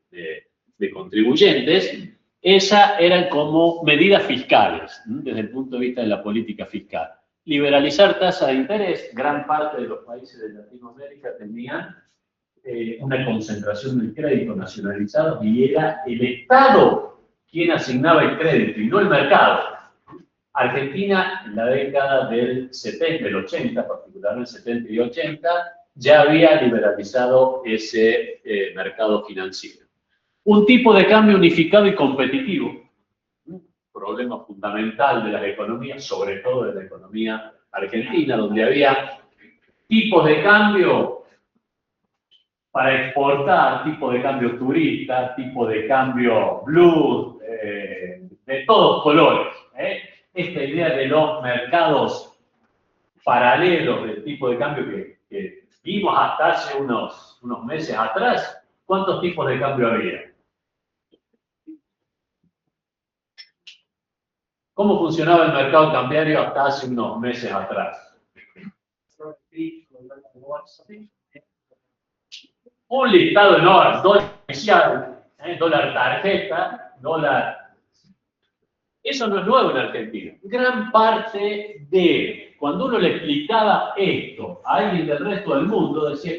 S1: de contribuyentes. Esas eran como medidas fiscales, desde el punto de vista de la política fiscal. Liberalizar tasas de interés, gran parte de los países de Latinoamérica tenían una concentración del crédito nacionalizado y era el Estado quien asignaba el crédito y no el mercado. Argentina, en la década del 70, del 80, particularmente 70 y 80, ya había liberalizado ese mercado financiero. Un tipo de cambio unificado y competitivo, problema fundamental de las economías, sobre todo de la economía argentina, donde había tipos de cambio para exportar, tipo de cambio turista, tipo de cambio blue, de todos colores. Esta idea de los mercados paralelos del tipo de cambio que vimos hasta hace unos meses atrás, ¿cuántos tipos de cambio había? ¿Cómo funcionaba el mercado cambiario hasta hace unos meses atrás? Un listado enorme, dólar oficial, dólar tarjeta, dólar... Eso no es nuevo en Argentina. Gran parte de, cuando uno le explicaba esto a alguien del resto del mundo, decía,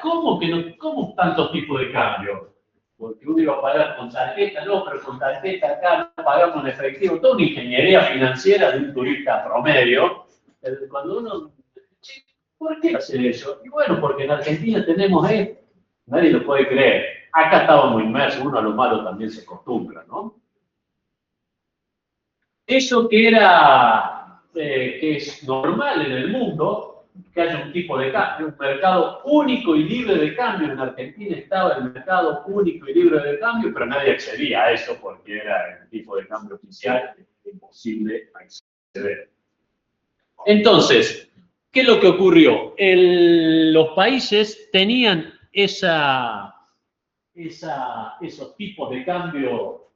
S1: ¿cómo tantos tipos de cambio? Porque uno iba a pagar con tarjeta, no, pero con tarjeta acá no pagamos en efectivo. Toda una ingeniería financiera de un turista promedio. Cuando uno, ¿por qué hacer eso? Y bueno, porque en Argentina tenemos esto. Nadie lo puede creer. Acá estábamos inmersos, uno a lo malo también se acostumbra, ¿no? Eso que era, que es normal en el mundo, que haya un tipo de cambio, un mercado único y libre de cambio. En Argentina estaba el mercado único y libre de cambio, pero nadie accedía a eso porque era el tipo de cambio oficial, imposible acceder. Entonces, ¿qué es lo que ocurrió? Los países tenían esos tipos de cambio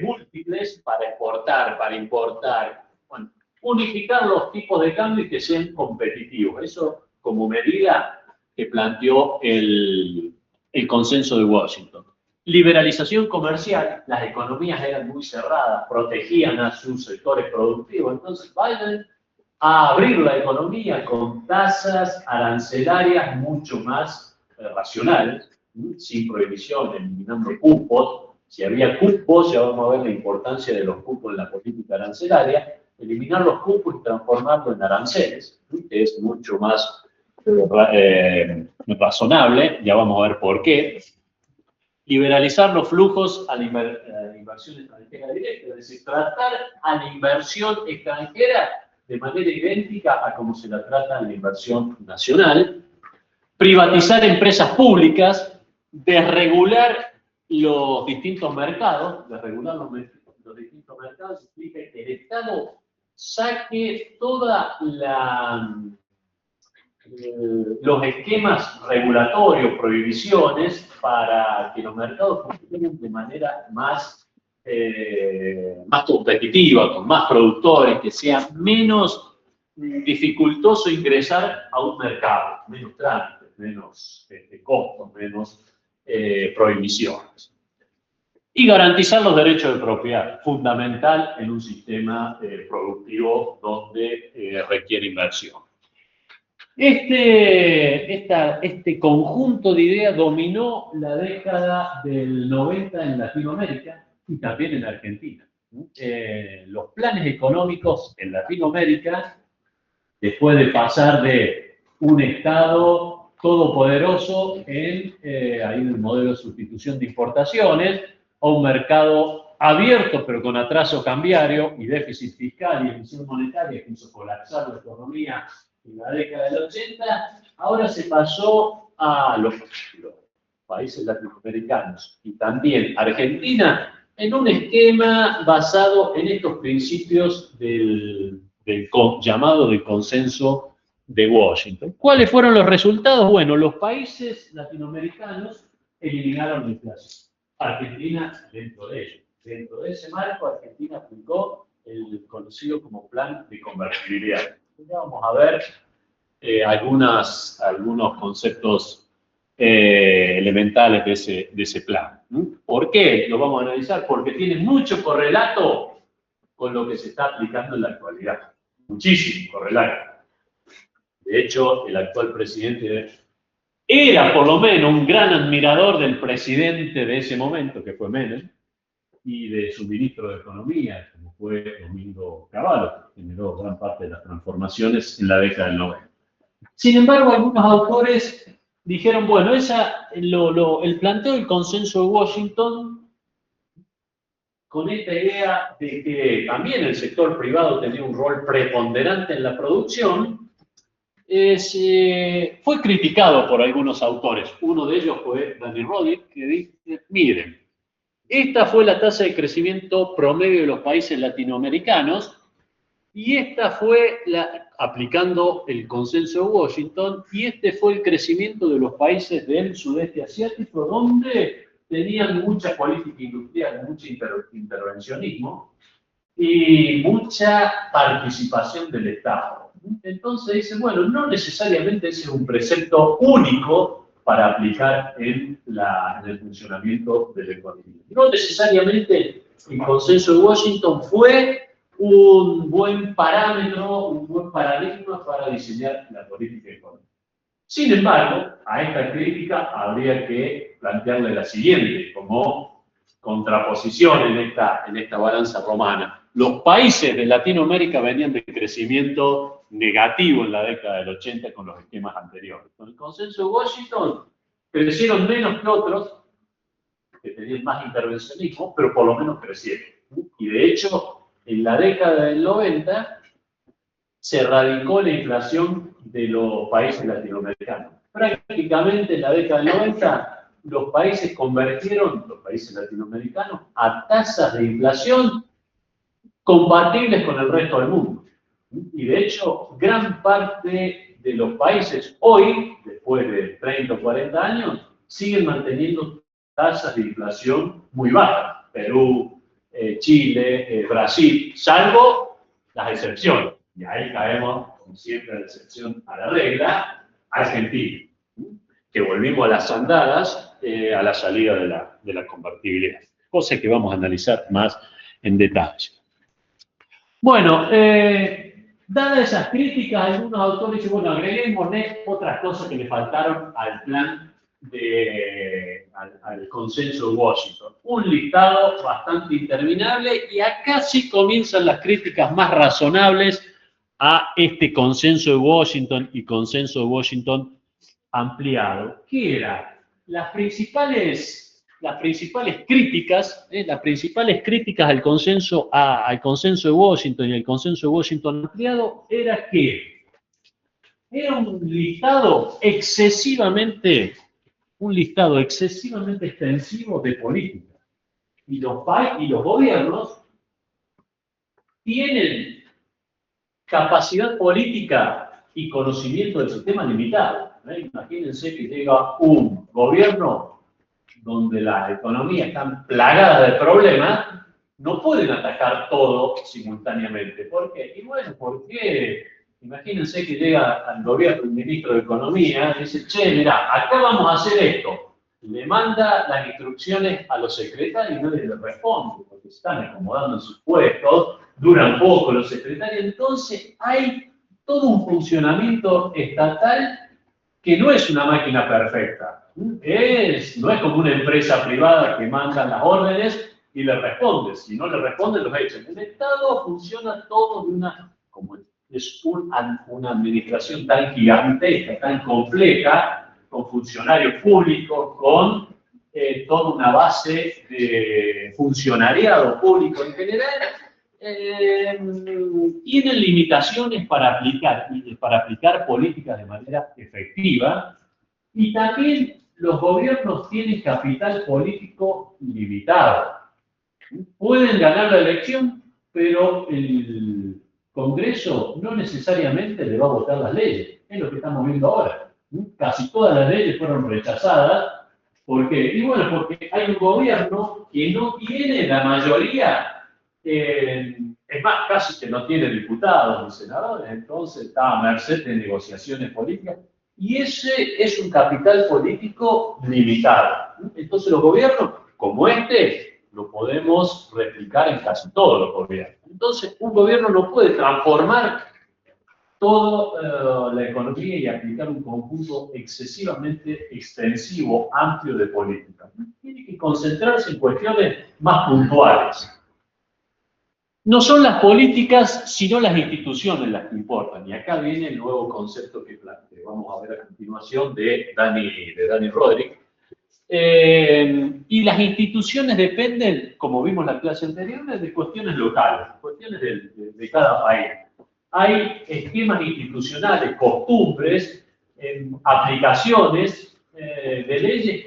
S1: múltiples para exportar, para importar. Bueno, unificar los tipos de cambio y que sean competitivos. Eso como medida que planteó el consenso de Washington. Liberalización comercial, las economías eran muy cerradas, protegían a sus sectores productivos, entonces vayan a abrir la economía con tasas arancelarias mucho más racionales, sin prohibición, eliminando cupos. Si había cupos, ya vamos a ver la importancia de los cupos en la política arancelaria, eliminar los cupos y transformarlos en aranceles, que es mucho más razonable, ya vamos a ver por qué. Liberalizar los flujos a la inversión extranjera directa, es decir, tratar a la inversión extranjera de manera idéntica a como se la trata en la inversión nacional, privatizar empresas públicas, desregular los distintos mercados, desregular los distintos mercados implica que el Estado saque toda los esquemas regulatorios, prohibiciones, para que los mercados funcionen de manera más competitiva, con más productores, que sea menos dificultoso ingresar a un mercado, menos trámites, menos costos, menos prohibiciones. Y garantizar los derechos de propiedad, fundamental en un sistema productivo donde requiere inversión. Este conjunto de ideas dominó la década del 90 en Latinoamérica y también en Argentina. Los planes económicos en Latinoamérica, después de pasar de un Estado todopoderoso en el modelo de sustitución de importaciones, a un mercado abierto pero con atraso cambiario y déficit fiscal y emisión monetaria que hizo colapsar la economía en la década del 80, ahora se pasó a los países latinoamericanos y también Argentina en un esquema basado en estos principios del llamado del consenso de Washington. ¿Cuáles fueron los resultados? Bueno, los países latinoamericanos eliminaron la inflación. Argentina dentro de ello. Dentro de ese marco, Argentina aplicó el conocido como plan de convertibilidad. Ya vamos a ver algunos conceptos elementales de ese plan. ¿Por qué lo vamos a analizar? Porque tiene mucho correlato con lo que se está aplicando en la actualidad. Muchísimo correlato. De hecho, el actual presidente era por lo menos un gran admirador del presidente de ese momento, que fue Menem, y de su ministro de Economía, como fue Domingo Cavallo, que generó gran parte de las transformaciones en la década del 90. Sin embargo, algunos autores dijeron, bueno, el planteo del consenso de Washington, con esta idea de que también el sector privado tenía un rol preponderante en la producción, fue criticado por algunos autores. Uno de ellos fue Danny Rodrik, que dice, miren, esta fue la tasa de crecimiento promedio de los países latinoamericanos y esta fue aplicando el consenso de Washington, y este fue el crecimiento de los países del sudeste asiático, donde tenían mucha política industrial, mucho intervencionismo y mucha participación del Estado. Entonces dicen, bueno, no necesariamente ese es un precepto único para aplicar en el funcionamiento de la economía. No necesariamente el consenso de Washington fue un buen parámetro, un buen paradigma para diseñar la política económica. Sin embargo, a esta crítica habría que plantearle la siguiente, como contraposición en esta balanza romana. Los países de Latinoamérica venían de crecimiento negativo en la década del 80 con los esquemas anteriores. Con el consenso de Washington crecieron menos que otros, que tenían más intervencionismo, pero por lo menos crecieron. Y de hecho, en la década del 90 se erradicó la inflación de los países latinoamericanos. Prácticamente en la década del 90 los países convirtieron, los países latinoamericanos, a tasas de inflación compatibles con el resto del mundo. Y de hecho, gran parte de los países hoy, después de 30 o 40 años, siguen manteniendo tasas de inflación muy bajas. Perú, Chile, Brasil, salvo las excepciones. Y ahí caemos, como siempre, a la excepción a la regla, Argentina, que volvimos a las andadas a la salida de la convertibilidad. Cosa que vamos a analizar más en detalle. Bueno, dadas esas críticas, algunos autores dicen, bueno, agreguemos otras cosas que le faltaron al plan al consenso de Washington. Un listado bastante interminable, y acá sí comienzan las críticas más razonables a este consenso de Washington y consenso de Washington ampliado. ¿Qué era? Las principales las principales críticas al consenso de Washington y el consenso de Washington ampliado era que era un listado excesivamente extensivo de políticas. Y los gobiernos tienen capacidad política y conocimiento del sistema limitado. Imagínense que llega un gobierno donde la economía está plagada de problemas, no pueden atacar todo simultáneamente. ¿Por qué? Y bueno, porque imagínense que llega al gobierno un ministro de Economía y dice, che, mirá, acá vamos a hacer esto. Le manda las instrucciones a los secretarios y nadie le responde, porque se están acomodando en sus puestos, duran poco los secretarios. Entonces hay todo un funcionamiento estatal que no es una máquina perfecta. No es como una empresa privada que manda las órdenes y le responde. Si no le responde, los echan. El Estado funciona todo como es una administración tan gigantesca, tan compleja, con funcionarios públicos, con toda una base de funcionariado público en general, tienen limitaciones para aplicar políticas de manera efectiva, y también los gobiernos tienen capital político limitado. Pueden ganar la elección, pero el Congreso no necesariamente le va a votar las leyes. Es lo que estamos viendo ahora. Casi todas las leyes fueron rechazadas. ¿Por qué? Y bueno, porque hay un gobierno que no tiene la mayoría, es más, casi que no tiene diputados ni senadores, entonces está a merced de negociaciones políticas, y ese es un capital político limitado. Entonces los gobiernos, como este, lo podemos replicar en casi todos los gobiernos. Entonces un gobierno no puede transformar toda la economía y aplicar un conjunto excesivamente extensivo, amplio de políticas. Tiene que concentrarse en cuestiones más puntuales. No son las políticas, sino las instituciones las que importan. Y acá viene el nuevo concepto que vamos a ver a continuación de Dani Rodrik. Y las instituciones dependen, como vimos en la clase anterior, de cuestiones locales, cuestiones de cada país. Hay esquemas institucionales, costumbres, aplicaciones de leyes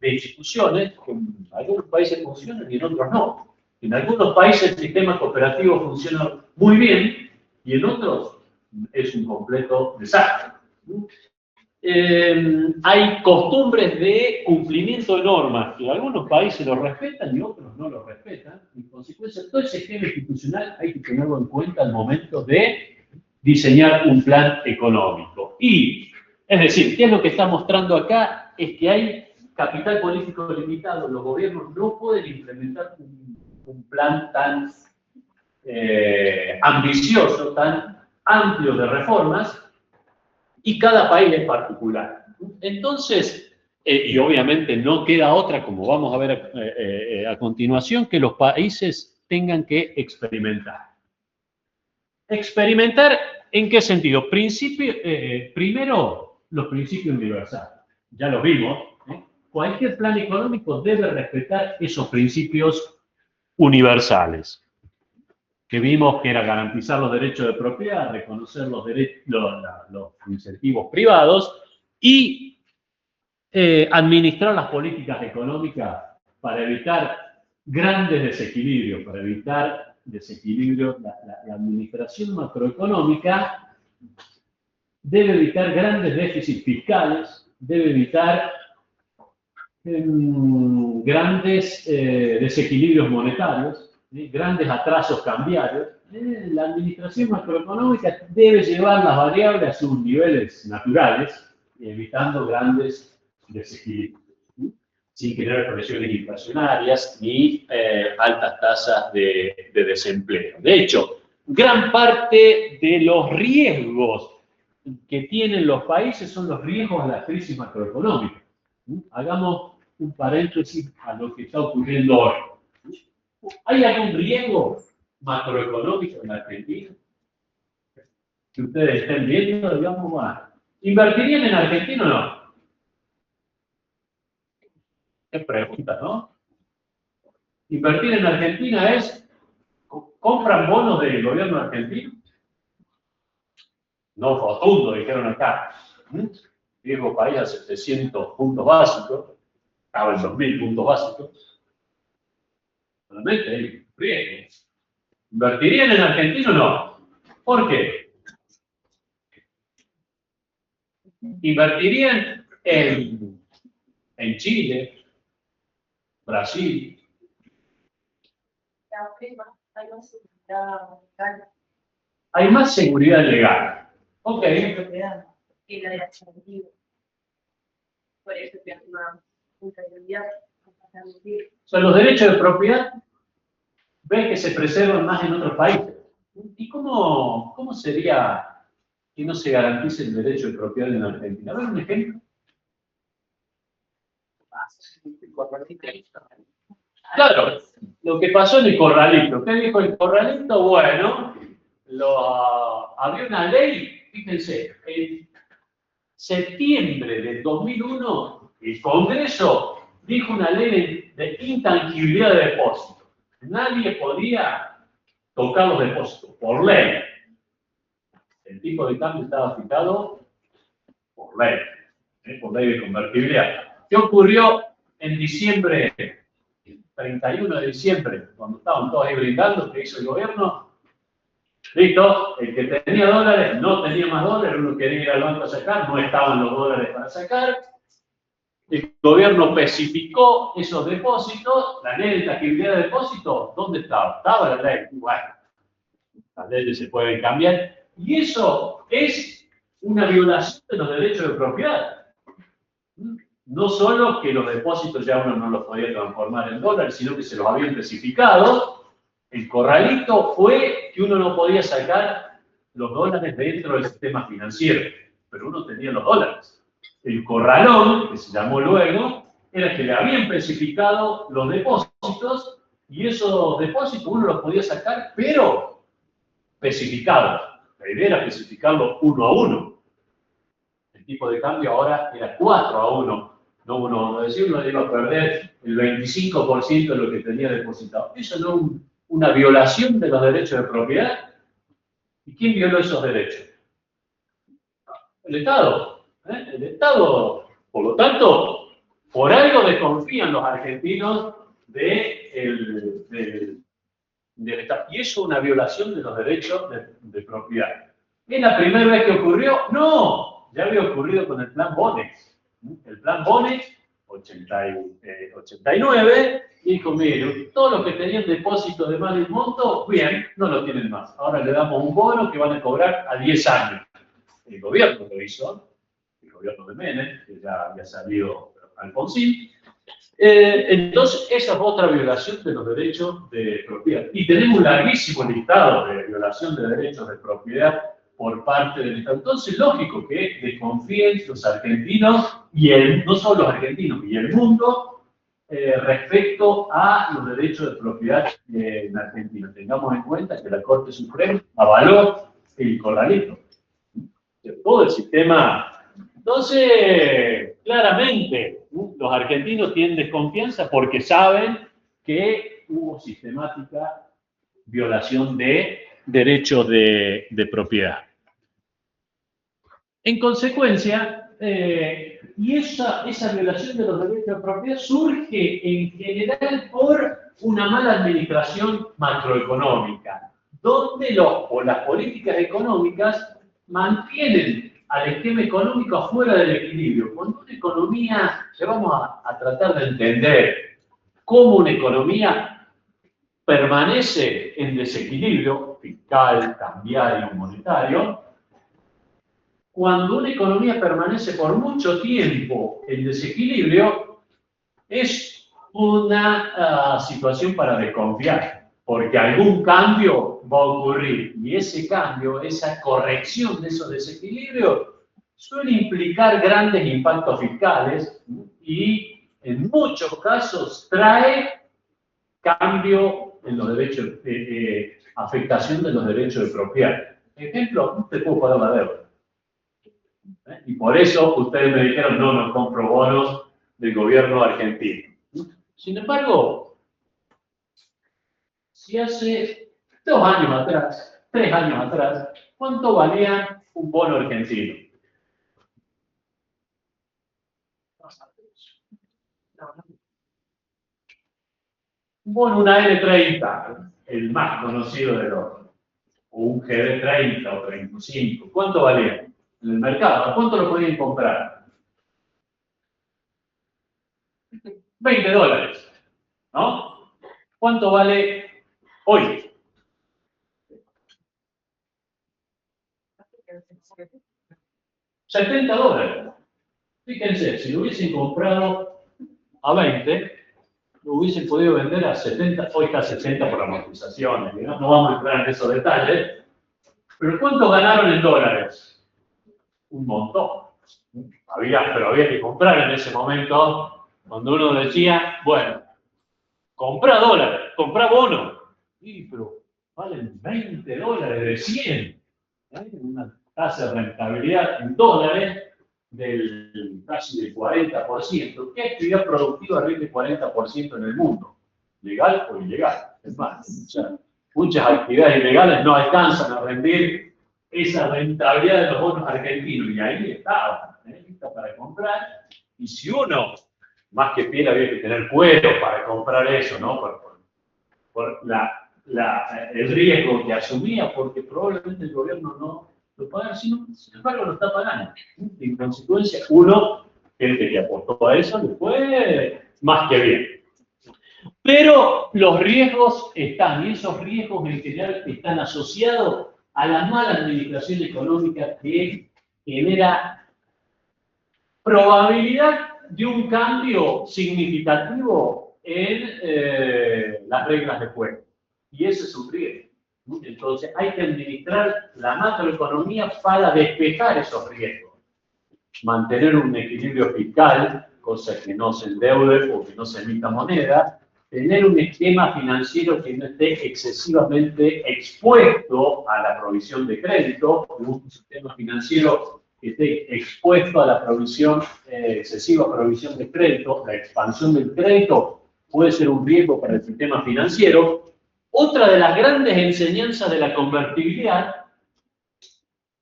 S1: de instituciones que en algunos países funcionan y en otros no. En algunos países el sistema cooperativo funciona muy bien y en otros es un completo desastre. Hay costumbres de cumplimiento de normas que algunos países lo respetan y otros no lo respetan. En consecuencia, todo ese esquema institucional hay que tenerlo en cuenta al momento de diseñar un plan económico. Y, es decir, ¿qué es lo que está mostrando acá? Es que hay capital político limitado. Los gobiernos no pueden implementar un plan tan ambicioso, tan amplio de reformas, y cada país es particular. Entonces, y obviamente no queda otra, como vamos a ver a continuación, que los países tengan que experimentar. ¿Experimentar en qué sentido? Primero, los principios universales. Ya lo vimos. Cualquier plan económico debe respetar esos principios universales, que vimos que era garantizar los derechos de propiedad, reconocer los incentivos privados y administrar las políticas económicas para evitar grandes desequilibrios, para evitar desequilibrios. La administración macroeconómica debe evitar grandes déficits fiscales, debe evitar grandes desequilibrios monetarios, grandes atrasos cambiarios. La administración macroeconómica debe llevar las variables a sus niveles naturales, evitando grandes desequilibrios, sin generar presiones inflacionarias ni altas tasas de desempleo. De hecho, gran parte de los riesgos que tienen los países son los riesgos a la crisis macroeconómica. Hagamos un paréntesis a lo que está ocurriendo hoy. ¿Hay algún riesgo macroeconómico en Argentina que ustedes estén viendo, digamos, ¿invertirían en Argentina o no? Qué pregunta, ¿no? Invertir en Argentina es, ¿compran bonos del gobierno argentino? No rotundo, dijeron acá. Viejo país a 700 puntos básicos, estaba en 2000 puntos básicos. Realmente hay riesgo. ¿Invertirían en Argentina o no? ¿Por qué? ¿Invertirían en Chile, Brasil? Hay más seguridad legal. Ok. O sea, los derechos de propiedad ves que se preservan más en otros países. ¿Y cómo sería que no se garantice el derecho de propiedad en Argentina? A ver un ejemplo. Claro, lo que pasó en el Corralito. ¿Qué dijo el Corralito? Bueno, había una ley, fíjense, en septiembre del 2001, el Congreso dijo una ley de intangibilidad de depósitos. Nadie podía tocar los depósitos, por ley. El tipo de cambio estaba fijado por ley de convertibilidad. ¿Qué ocurrió en diciembre, 31 de diciembre, cuando estaban todos ahí brindando? ¿Qué hizo el gobierno? Listo, el que tenía dólares no tenía más dólares, uno quería ir al banco a sacar, no estaban los dólares para sacar. El gobierno especificó esos depósitos, la ley de tangibilidad de depósitos, ¿dónde estaba? Estaba la ley. Bueno, las leyes se pueden cambiar. Y eso es una violación de los derechos de propiedad. No solo que los depósitos ya uno no los podía transformar en dólares, sino que se los habían especificado. El corralito fue que uno no podía sacar los dólares dentro del sistema financiero, pero uno tenía los dólares. El corralón, que se llamó luego, era que le habían especificado los depósitos y esos depósitos uno los podía sacar, pero especificados. La idea era especificarlo 1 a 1. El tipo de cambio ahora era 4 a 1. No uno decía, uno iba a perder el 25% de lo que tenía depositado. Eso no es una violación de los derechos de propiedad. ¿Y quién violó esos derechos? El Estado. El Estado, por lo tanto, por algo desconfían los argentinos del Estado. Y eso es una violación de los derechos de propiedad. ¿Es la primera vez que ocurrió? No, ya había ocurrido con el plan Bonex. El plan Bonex, 89, dijo, mire, todos los que tenían depósitos de más de un monto, bien, no lo tienen más. Ahora le damos un bono que van a cobrar a 10 años. El gobierno lo hizo, el gobierno de Menem, que ya había salido Alfonsín. Entonces, esa es otra violación de los derechos de propiedad. Y tenemos un larguísimo listado de violación de derechos de propiedad por parte del Estado. Entonces, lógico que desconfíen los argentinos, no solo los argentinos, y el mundo, respecto a los derechos de propiedad en Argentina. Tengamos en cuenta que la Corte Suprema avaló el corralito. Todo el sistema. Entonces, claramente, los argentinos tienen desconfianza porque saben que hubo sistemática violación de derechos de propiedad. En consecuencia, y esa violación de los derechos de propiedad surge en general por una mala administración macroeconómica, donde las políticas económicas mantienen al esquema económico afuera del equilibrio. Cuando una economía, ya vamos a tratar de entender cómo una economía permanece en desequilibrio fiscal, cambiario, monetario. Cuando una economía permanece por mucho tiempo en desequilibrio, es una situación para desconfiar, porque algún cambio va a ocurrir y ese cambio, esa corrección de esos desequilibrios, suele implicar grandes impactos fiscales y en muchos casos trae cambio en los derechos, afectación de los derechos de propiedad. Ejemplo, no te puedo pagar la deuda. Y por eso ustedes me dijeron, no compro bonos del gobierno argentino. Sin embargo, si hace 2 años atrás, 3 años atrás, ¿cuánto valía un bono argentino? Un bono, una L30, el más conocido de los, o un GB30 o 35, ¿cuánto valía en el mercado? ¿A cuánto lo podían comprar? $20, ¿no? ¿Cuánto vale hoy? $70. Fíjense, si lo hubiesen comprado a 20, lo hubiesen podido vender a 70, hoy está a 60 por amortizaciones, ¿no? No vamos a entrar en esos detalles, pero ¿cuánto ganaron en dólares? Un montón. Pero había que comprar en ese momento, cuando uno decía, bueno, comprá dólares, comprá bonos. Sí, pero valen $20 de 100. Una tasa de rentabilidad en dólares casi del 40%. ¿Qué actividad productiva rinde 40% en el mundo? ¿Legal o ilegal? Es más, o sea, muchas actividades ilegales no alcanzan a rendir esa rentabilidad de los bonos argentinos. Y ahí estaba, lista para comprar. Y si uno, más que piel, había que tener cuero para comprar eso, ¿no? Por el riesgo que asumía, porque probablemente el gobierno no lo paga, sin embargo lo está pagando. En consecuencia, gente que apostó a eso, le fue más que bien. Pero los riesgos están, y esos riesgos en general están asociados a la mala administración económica que genera probabilidad de un cambio significativo en las reglas de juego. Y ese es un riesgo. Entonces hay que administrar la macroeconomía para despejar esos riesgos. Mantener un equilibrio fiscal, cosa que no se endeude o que no se emita moneda. Tener un esquema financiero que no esté excesivamente expuesto a la provisión de crédito. Un sistema financiero que esté expuesto a la excesiva provisión de crédito. La expansión del crédito puede ser un riesgo para el sistema financiero. Otra de las grandes enseñanzas de la convertibilidad,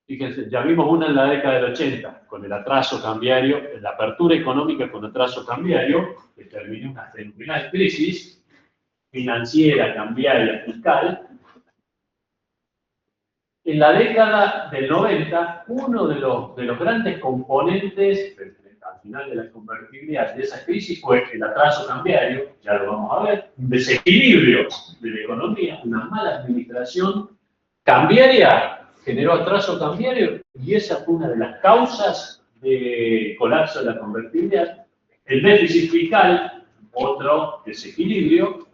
S1: fíjense, ya vimos una en la década del 80, con el atraso cambiario, la apertura económica con atraso cambiario, que terminó una fenomenal crisis financiera, cambiaria, fiscal. En la década del 90, uno de los grandes componentes al final de la convertibilidad de esa crisis fue el atraso cambiario, ya lo vamos a ver, un desequilibrio de la economía, una mala administración cambiaria generó atraso cambiario y esa fue una de las causas de colapso de la convertibilidad. El déficit fiscal, otro desequilibrio,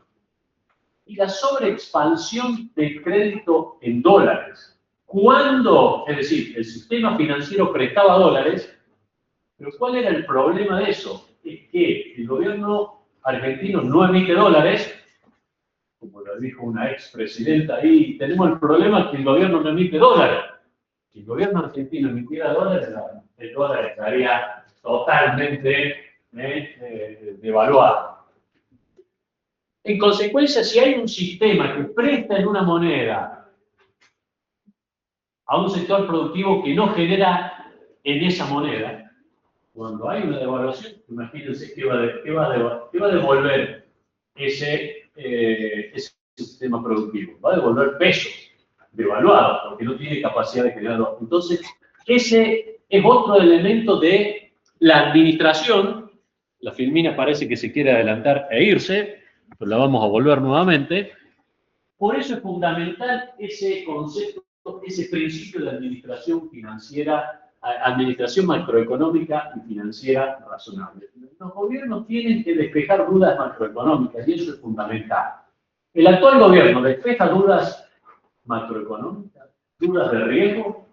S1: y la sobreexpansión del crédito en dólares. Cuando, es decir, el sistema financiero prestaba dólares, pero ¿cuál era el problema de eso? Es que el gobierno argentino no emite dólares, como lo dijo una expresidenta ahí, tenemos el problema que el gobierno no emite dólares. Si el gobierno argentino emitiera dólares, el dólar estaría totalmente devaluado. En consecuencia, si hay un sistema que presta en una moneda a un sector productivo que no genera en esa moneda, cuando hay una devaluación, imagínense qué va a devolver ese sistema productivo. Va a devolver pesos devaluados, porque no tiene capacidad de generarlo. Entonces, ese es otro elemento de la administración. La Filmina parece que se quiere adelantar e irse, pero la vamos a volver nuevamente. Por eso es fundamental ese concepto, ese principio de administración financiera, administración macroeconómica y financiera razonable. Los gobiernos tienen que despejar dudas macroeconómicas y eso es fundamental. El actual gobierno despeja dudas macroeconómicas, dudas de riesgo.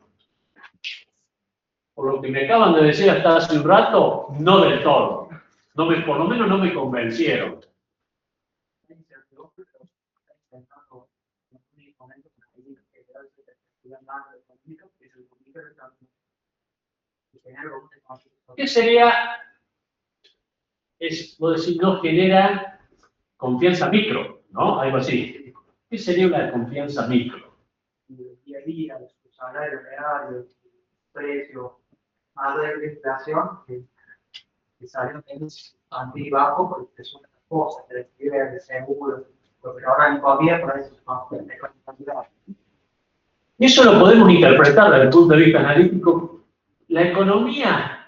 S1: Por lo que me acaban de decir hasta hace un rato, no del todo. Por lo menos no me convencieron. ¿Qué sería? Vos decís, no genera confianza micro, ¿no? Algo así. ¿Qué sería una confianza micro?
S2: El día a día, su salario real, el precio, más de la inflación, que salen muy bajo porque es una cosa, que requiere de seguro, porque ahora en comida por eso es mejor calidad.
S1: Eso lo podemos interpretar desde el punto de vista analítico. La economía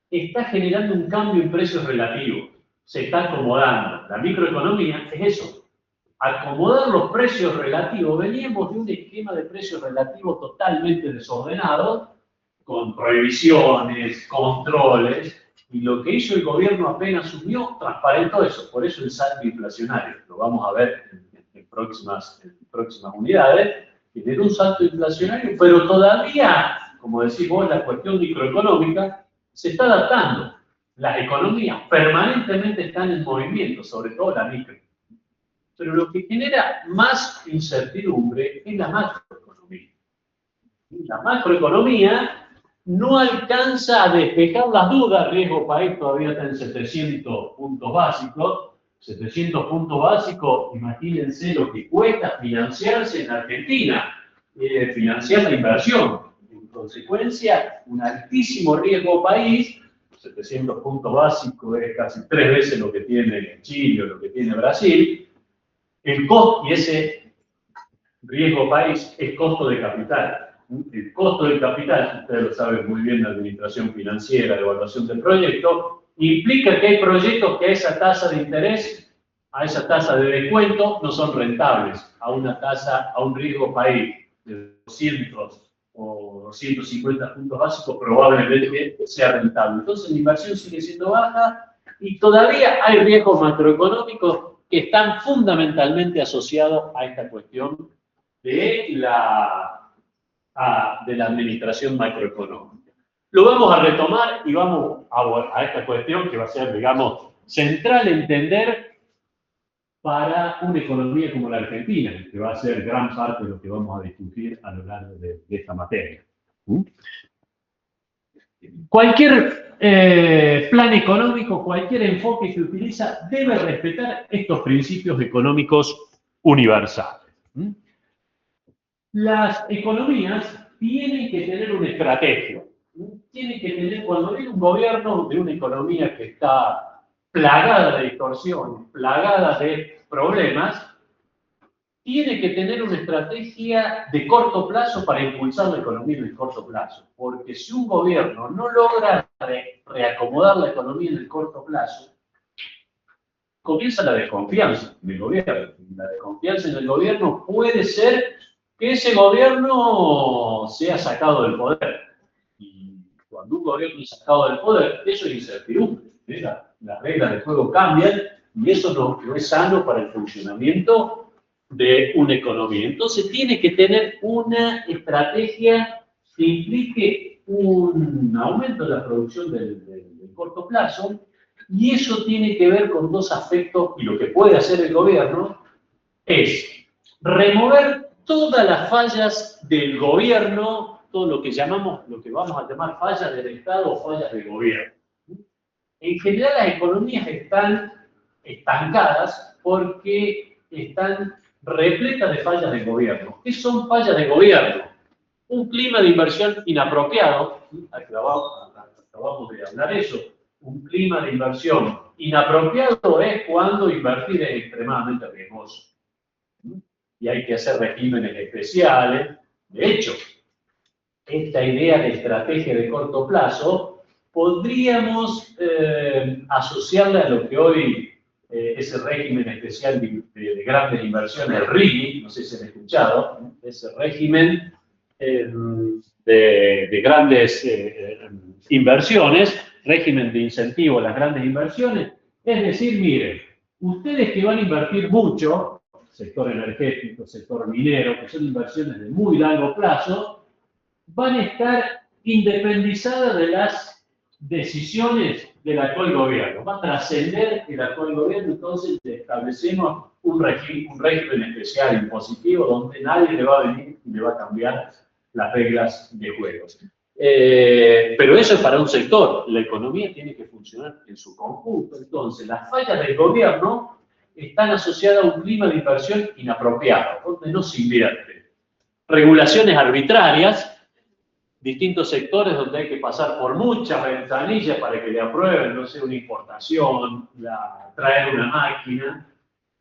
S1: está generando un cambio en precios relativos, se está acomodando. La microeconomía es eso, acomodar los precios relativos. Veníamos de un esquema de precios relativos totalmente desordenado, con prohibiciones, controles, y lo que hizo el gobierno apenas asumió, transparentó eso. Por eso el salto inflacionario, lo vamos a ver en próximas unidades, generó un salto inflacionario, pero todavía, como decís vos, la cuestión microeconómica se está adaptando. Las economías permanentemente están en movimiento, sobre todo la micro. Pero lo que genera más incertidumbre es la macroeconomía. La macroeconomía no alcanza a despejar las dudas. Riesgo país todavía está en 700 puntos básicos. 700 puntos básicos, imagínense lo que cuesta financiarse en Argentina, financiar la inversión. En consecuencia, un altísimo riesgo país. 700 puntos básicos es casi 3 veces lo que tiene Chile o lo que tiene Brasil. El costo, y ese riesgo país es costo de capital. El costo del capital, ustedes lo saben muy bien, la administración financiera, la evaluación del proyecto, implica que hay proyectos que a esa tasa de interés, a esa tasa de descuento, no son rentables. A una tasa, a un riesgo país de 200 o 250 puntos básicos, probablemente sea rentable. Entonces la inversión sigue siendo baja y todavía hay riesgos macroeconómicos que están fundamentalmente asociados a esta cuestión de la administración macroeconómica. Lo vamos a retomar y vamos a esta cuestión que va a ser, digamos, central entender para una economía como la Argentina, que va a ser gran parte de lo que vamos a discutir a lo largo de esta materia. Cualquier plan económico, cualquier enfoque que utiliza debe respetar estos principios económicos universales. Las economías tienen que tener una estrategia. Tienen que tener, cuando viene un gobierno de una economía que está plagada de distorsiones, plagada de problemas, tiene que tener una estrategia de corto plazo para impulsar la economía en el corto plazo. Porque si un gobierno no logra reacomodar la economía en el corto plazo, comienza la desconfianza en el gobierno. La desconfianza en el gobierno puede ser que ese gobierno sea sacado del poder. Y cuando un gobierno es sacado del poder, eso es incertidumbre. Las reglas del juego cambian y eso no es sano para el funcionamiento de una economía. Entonces tiene que tener una estrategia que implique un aumento de la producción del corto plazo, y eso tiene que ver con dos aspectos, y lo que puede hacer el gobierno es remover todas las fallas del gobierno, todo lo que vamos a llamar fallas del Estado o fallas del gobierno. En general las economías están estancadas porque están repletas de fallas del gobierno. ¿Qué son fallas del gobierno? Un clima de inversión inapropiado, acabamos de hablar eso, un clima de inversión inapropiado es cuando invertir es extremadamente riesgoso. Y hay que hacer regímenes especiales. De hecho, esta idea de estrategia de corto plazo podríamos asociarla a lo que hoy ese régimen especial de grandes inversiones, el RIGI, no sé si han escuchado, ese régimen de grandes inversiones, régimen de incentivo a las grandes inversiones. Es decir, miren, ustedes que van a invertir mucho, sector energético, sector minero, que son inversiones de muy largo plazo, van a estar independizadas de las decisiones del actual gobierno. Va a trascender el actual gobierno, entonces establecemos un régimen especial impositivo donde nadie le va a venir y le va a cambiar las reglas de juego. Pero eso es para un sector. La economía tiene que funcionar en su conjunto. Entonces, las fallas del gobierno están asociadas a un clima de inversión inapropiado, donde no se invierte. Regulaciones arbitrarias, distintos sectores donde hay que pasar por muchas ventanillas para que le aprueben, no sé, una importación, traer una máquina.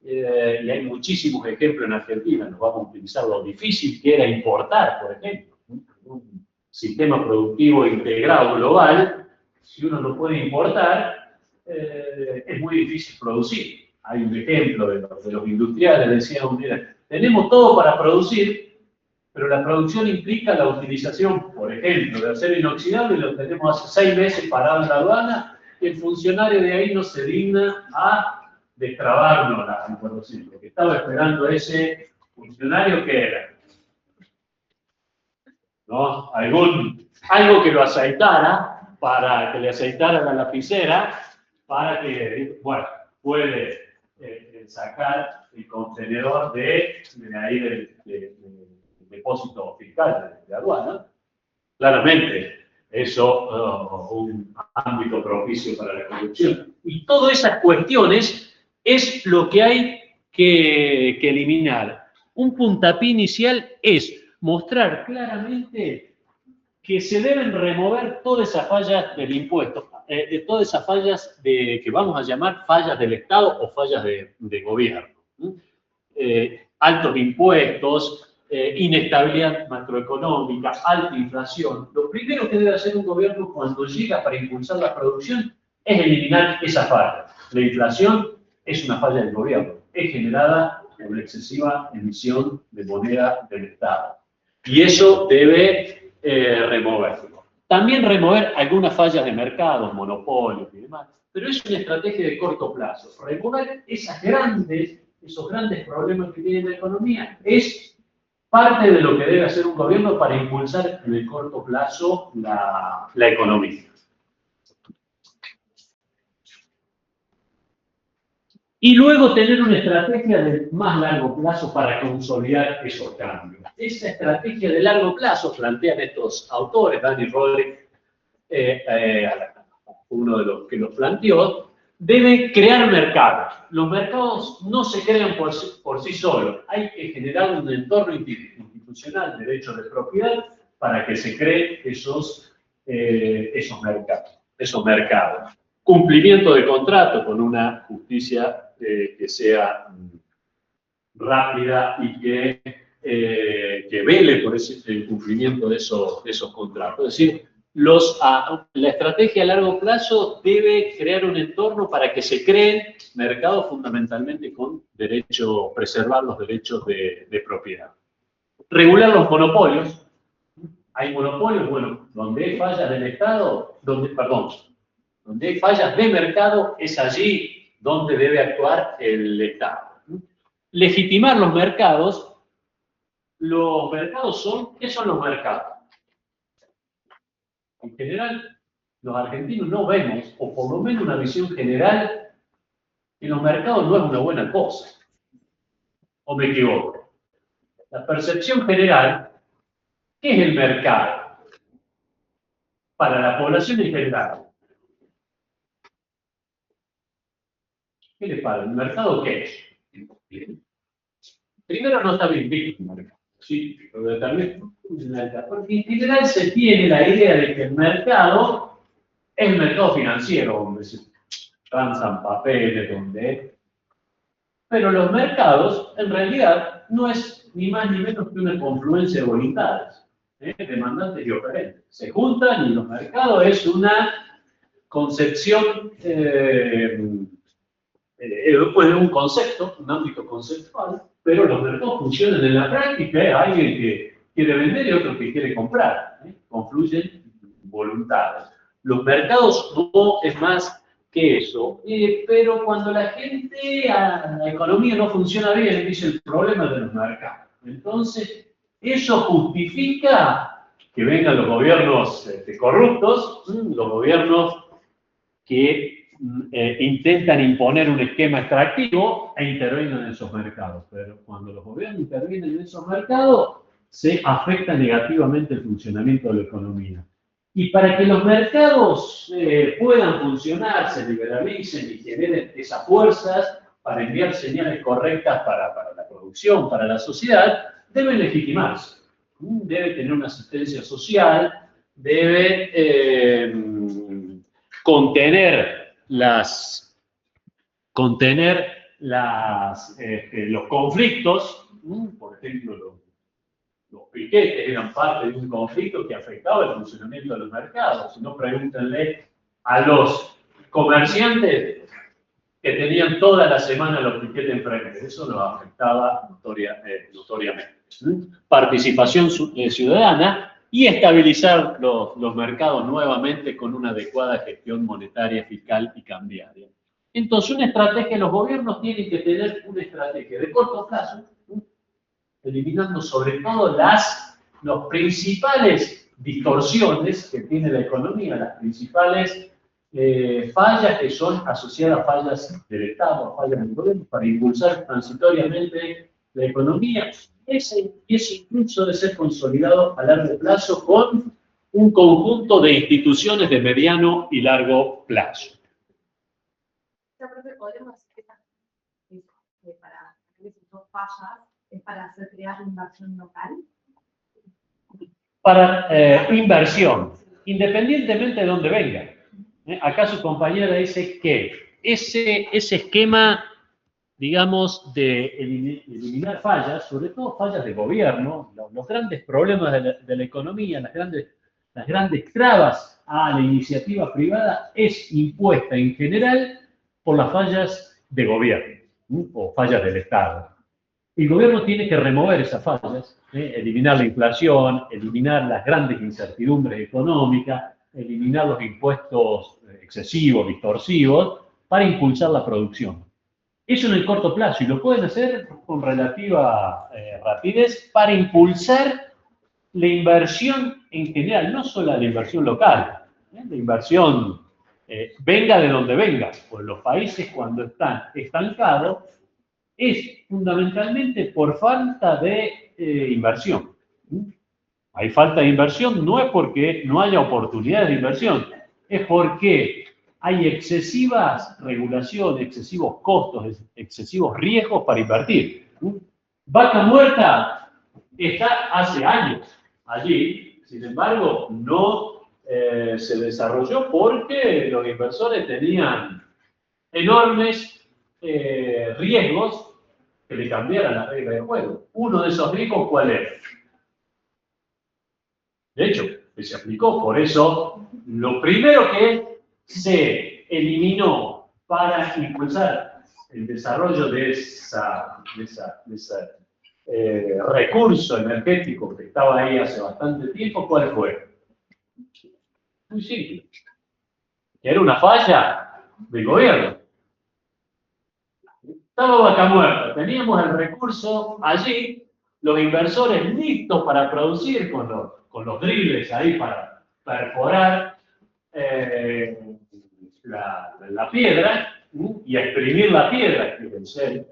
S1: Y hay muchísimos ejemplos en Argentina, nos vamos a utilizar lo difícil que era importar, por ejemplo. Un sistema productivo integrado global, si uno no puede importar, es muy difícil producir. Hay un ejemplo de los industriales, decían, mira, tenemos todo para producir, pero la producción implica la utilización, por ejemplo, de acero inoxidable, y lo tenemos hace 6 meses parado en la aduana, y el funcionario de ahí no se digna a destrabarnos la información. Lo que estaba esperando ese funcionario, ¿qué era? ¿No? Algo que lo aceitara, para que le aceitara la lapicera, para que, bueno, puede sacar el contenedor de ahí del depósito fiscal de aduana. Claramente, eso un ámbito propicio para la corrupción. Y todas esas cuestiones es lo que hay que eliminar. Un puntapié inicial es mostrar claramente que se deben remover todas esas fallas del impuesto, todas esas fallas que vamos a llamar fallas del Estado o fallas de gobierno. Altos impuestos, inestabilidad macroeconómica, alta inflación. Lo primero que debe hacer un gobierno cuando llega para impulsar la producción es eliminar esa falla. La inflación es una falla del gobierno, es generada por la excesiva emisión de moneda del Estado. Y eso debe removerlo. También remover algunas fallas de mercado, monopolios y demás, pero es una estrategia de corto plazo. Remover esos grandes problemas que tiene la economía es parte de lo que debe hacer un gobierno para impulsar en el corto plazo la economía. Y luego tener una estrategia de más largo plazo para consolidar esos cambios. Esa estrategia de largo plazo, plantean estos autores, Dani Rodríguez, uno de los que los planteó, debe crear mercados. Los mercados no se crean por sí solos. Hay que generar un entorno institucional de derecho de propiedad para que se creen esos mercados. Cumplimiento de contrato con una justicia que sea rápida y que vele por el cumplimiento de esos contratos. Es decir, la estrategia a largo plazo debe crear un entorno para que se creen mercados fundamentalmente con preservar los derechos de propiedad. Regular los monopolios. Hay monopolios, bueno, donde hay fallas del Estado, donde hay fallas de mercado, es allí donde debe actuar el Estado. Legitimar los mercados. Los mercados ¿qué son los mercados? En general, los argentinos no vemos, o por lo menos una visión general, que los mercados no es una buena cosa. ¿O me equivoco? La percepción general, ¿qué es el mercado? Para la población en general. ¿Qué le parece? ¿El mercado qué es? Primero no está bien visto el mercado. Sí, pero también, porque en general se tiene la idea de que el mercado es el mercado financiero, donde se transan papeles, pero los mercados, en realidad, no es ni más ni menos que una confluencia de voluntades, demandantes y oferentes. Se juntan y los mercados es una concepción, un concepto, un ámbito conceptual, pero los mercados funcionan en la práctica, hay alguien que quiere vender y otro que quiere comprar, confluyen voluntades. Los mercados no es más que eso, pero cuando la economía no funciona bien, dice el problema de los mercados. Entonces, eso justifica que vengan los gobiernos corruptos, los gobiernos que intentan imponer un esquema extractivo e intervienen en esos mercados. Pero cuando los gobiernos intervienen en esos mercados, se afecta negativamente el funcionamiento de la economía. Y para que los mercados puedan funcionar, se liberalicen y generen esas fuerzas para enviar señales correctas para la producción, para la sociedad, debe legitimarse. Debe tener una asistencia social, debe contener los conflictos. Por ejemplo, los piquetes eran parte de un conflicto que afectaba el funcionamiento de los mercados. Si no, pregúntenle a los comerciantes que tenían toda la semana los piquetes enfrente. Eso los afectaba notoriamente. Participación ciudadana y estabilizar los mercados nuevamente con una adecuada gestión monetaria, fiscal y cambiaria. Entonces, una estrategia, los gobiernos tienen que tener una estrategia de corto plazo, eliminando sobre todo las principales distorsiones que tiene la economía, las principales fallas que son asociadas a fallas del Estado, a fallas del gobierno, para impulsar transitoriamente la economía. Eso incluso debe ser consolidado a largo plazo con un conjunto de instituciones de mediano y largo plazo.
S3: ¿Podemos decir que para esas dos fallas es para hacer crear inversión local?
S1: Para inversión, independientemente de dónde venga. Acá su compañera dice que ese esquema, digamos, de eliminar fallas, sobre todo fallas de gobierno, los grandes problemas de la economía, las grandes trabas a la iniciativa privada, es impuesta en general por las fallas de gobierno o fallas del Estado. El gobierno tiene que remover esas fallas, eliminar la inflación, eliminar las grandes incertidumbres económicas, eliminar los impuestos excesivos, distorsivos, para impulsar la producción. Eso en el corto plazo, y lo pueden hacer con relativa rapidez para impulsar la inversión en general, no solo la inversión local, la inversión venga de donde venga, pues los países cuando están estancados es fundamentalmente por falta de inversión. Hay falta de inversión, no es porque no haya oportunidades de inversión, es porque hay excesivas regulaciones, excesivos costos, excesivos riesgos para invertir. Vaca Muerta está hace años allí, sin embargo, no se desarrolló porque los inversores tenían enormes riesgos que le cambiaran las reglas del juego. Uno de esos riesgos, ¿cuál era? De hecho, que se aplicó, por eso, lo primero que se eliminó para impulsar el desarrollo de ese recurso energético que estaba ahí hace bastante tiempo, ¿cuál fue? Muy simple. Que era una falla del gobierno. Estaba Vaca Muerta, teníamos el recurso allí, los inversores listos para producir con los dribles ahí para perforar la piedra y exprimir la piedra, fíjense.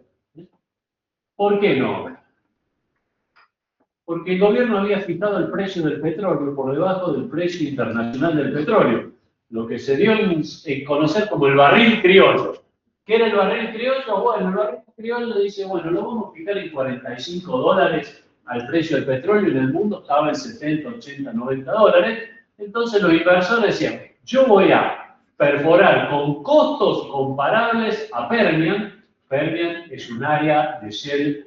S1: ¿Por qué no? Porque el gobierno había fijado el precio del petróleo por debajo del precio internacional del petróleo, lo que se dio en conocer como el barril criollo. ¿Qué era el barril criollo? Bueno, el barril criollo dice, bueno, lo vamos a fijar en $45 al precio del petróleo, en el mundo estaba en 70, 80, 90 dólares. Entonces los inversores decían, yo voy a perforar con costos comparables a Permian. Permian es un área de shale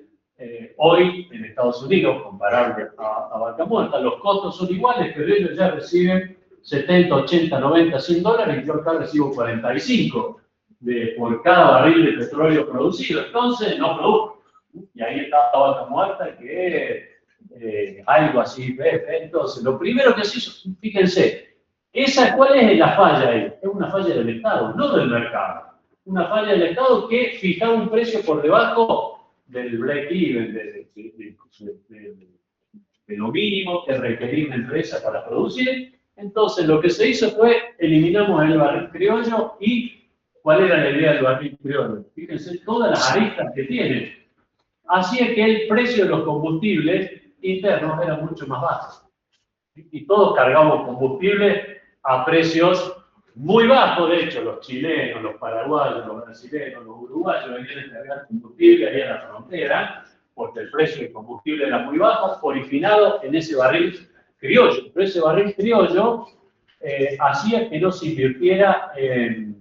S1: hoy en Estados Unidos, comparable a Vaca Muerta. Los costos son iguales, pero ellos ya reciben 70, 80, 90, 100 dólares y yo acá recibo 45 por cada barril de petróleo producido. Entonces no produjo. Y ahí estaba Vaca Muerta, que algo así. Entonces, lo primero que se hizo, fíjense, ¿cuál es la falla ahí? Es una falla del Estado, no del mercado. Una falla del Estado que fijaba un precio por debajo del break-even, de lo mínimo que requería una empresa para producir. Entonces, lo que se hizo fue, eliminamos el barril criollo. ¿Y cuál era la idea del barril criollo? Fíjense todas las aristas que tiene. Hacía que el precio de los combustibles internos era mucho más bajo. Y todos cargamos combustible a precios muy bajo. De hecho, los chilenos, los paraguayos, los brasileños, los uruguayos venían a cargar combustible ahí a la frontera, porque el precio del combustible era muy bajo, originado en ese barril criollo. Pero ese barril criollo hacía que no se invirtiera en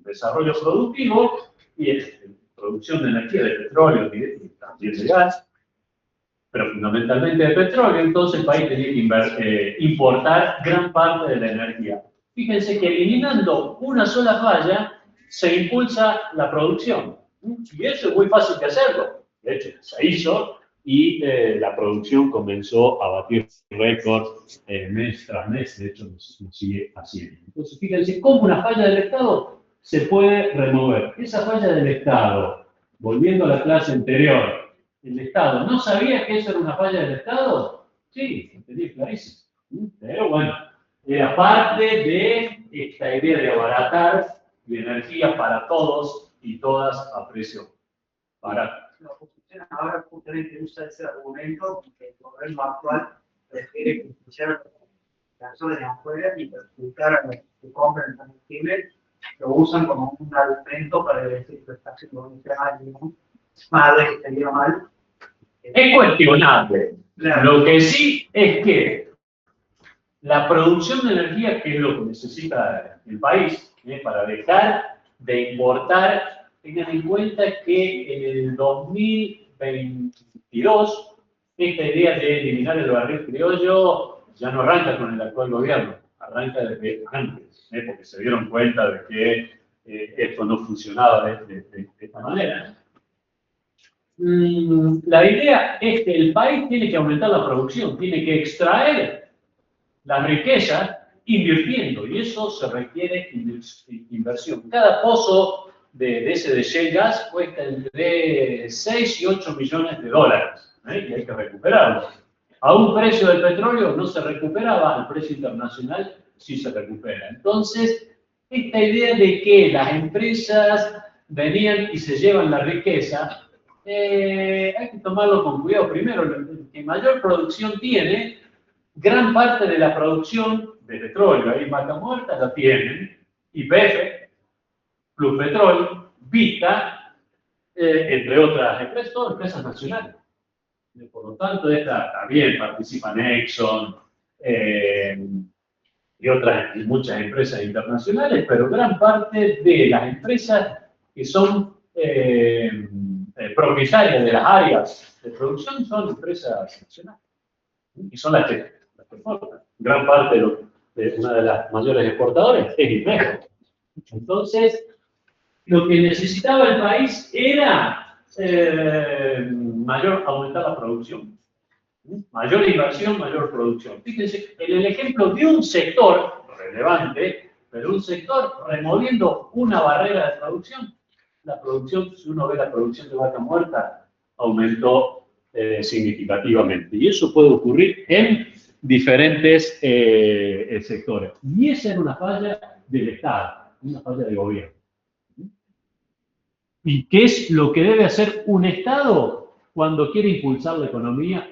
S1: desarrollo productivo y en producción de energía, de petróleo y también de gas, pero fundamentalmente de petróleo. Entonces el país tenía que importar gran parte de la energía. Fíjense que eliminando una sola falla se impulsa la producción. Y eso es muy fácil de hacerlo. De hecho, se hizo y la producción comenzó a batir récords mes tras mes. De hecho, lo sigue haciendo. Entonces, fíjense cómo una falla del Estado se puede remover. Esa falla del Estado, volviendo a la clase anterior, el Estado no sabía que eso era una falla del Estado. Sí, lo tenía clarísimo. Pero bueno, era parte de esta idea de abaratar la energía para todos y todas a precio barato.
S2: La oposición ahora justamente usa ese argumento que el gobierno actual prefiere beneficiar a las personas de afuera y perjudicar a los que compran el combustible. Lo usan como un argumento para decir que está haciendo un escenario madre que salió mal.
S1: Es cuestionable.
S2: Claro.
S1: Lo que sí es que la producción de energía, que es lo que necesita el país, para dejar de importar, tengan en cuenta que en el 2022 esta idea de eliminar el barril criollo ya no arranca con el actual gobierno, arranca desde antes, porque se dieron cuenta de que esto no funcionaba de esta manera. La idea es que el país tiene que aumentar la producción, tiene que extraer la riqueza invirtiendo, y eso se requiere inversión. Cada pozo de ese de shale gas cuesta entre 6 y 8 millones de dólares, y hay que recuperarlo. A un precio del petróleo no se recuperaba, al precio internacional sí se recupera. Entonces, esta idea de que las empresas venían y se llevan la riqueza, hay que tomarlo con cuidado. Primero, el que mayor producción tiene, gran parte de la producción de petróleo ahí en Vaca Muerta la tienen YPF, Pluspetrol, Vista, entre otras empresas, todas empresas nacionales. Por lo tanto, esta también participan Exxon y muchas empresas internacionales, pero gran parte de las empresas que son propietarias de las áreas de producción son empresas nacionales. Y son las que exportan. Gran parte de una de las mayores exportadoras es YPF. Entonces, lo que necesitaba el país era aumentar la producción. Mayor inversión, mayor producción. Fíjense, en el ejemplo de un sector relevante, pero un sector removiendo una barrera de producción, la producción, si uno ve la producción de Vaca Muerta, aumentó significativamente. Y eso puede ocurrir en diferentes sectores. Y esa era una falla del Estado, una falla del gobierno. ¿Y qué es lo que debe hacer un Estado cuando quiere impulsar la economía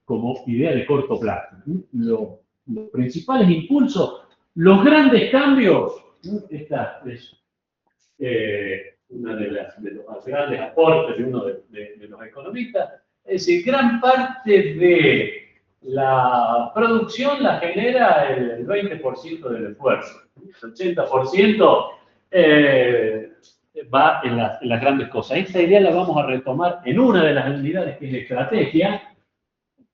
S1: como idea de corto plazo? Los principales impulsos, los grandes cambios, esta es uno de los grandes aportes de uno de los economistas, es decir, gran parte de la producción la genera el 20% del esfuerzo, el 80% va en las grandes cosas. Esta idea la vamos a retomar en una de las unidades que es estrategia,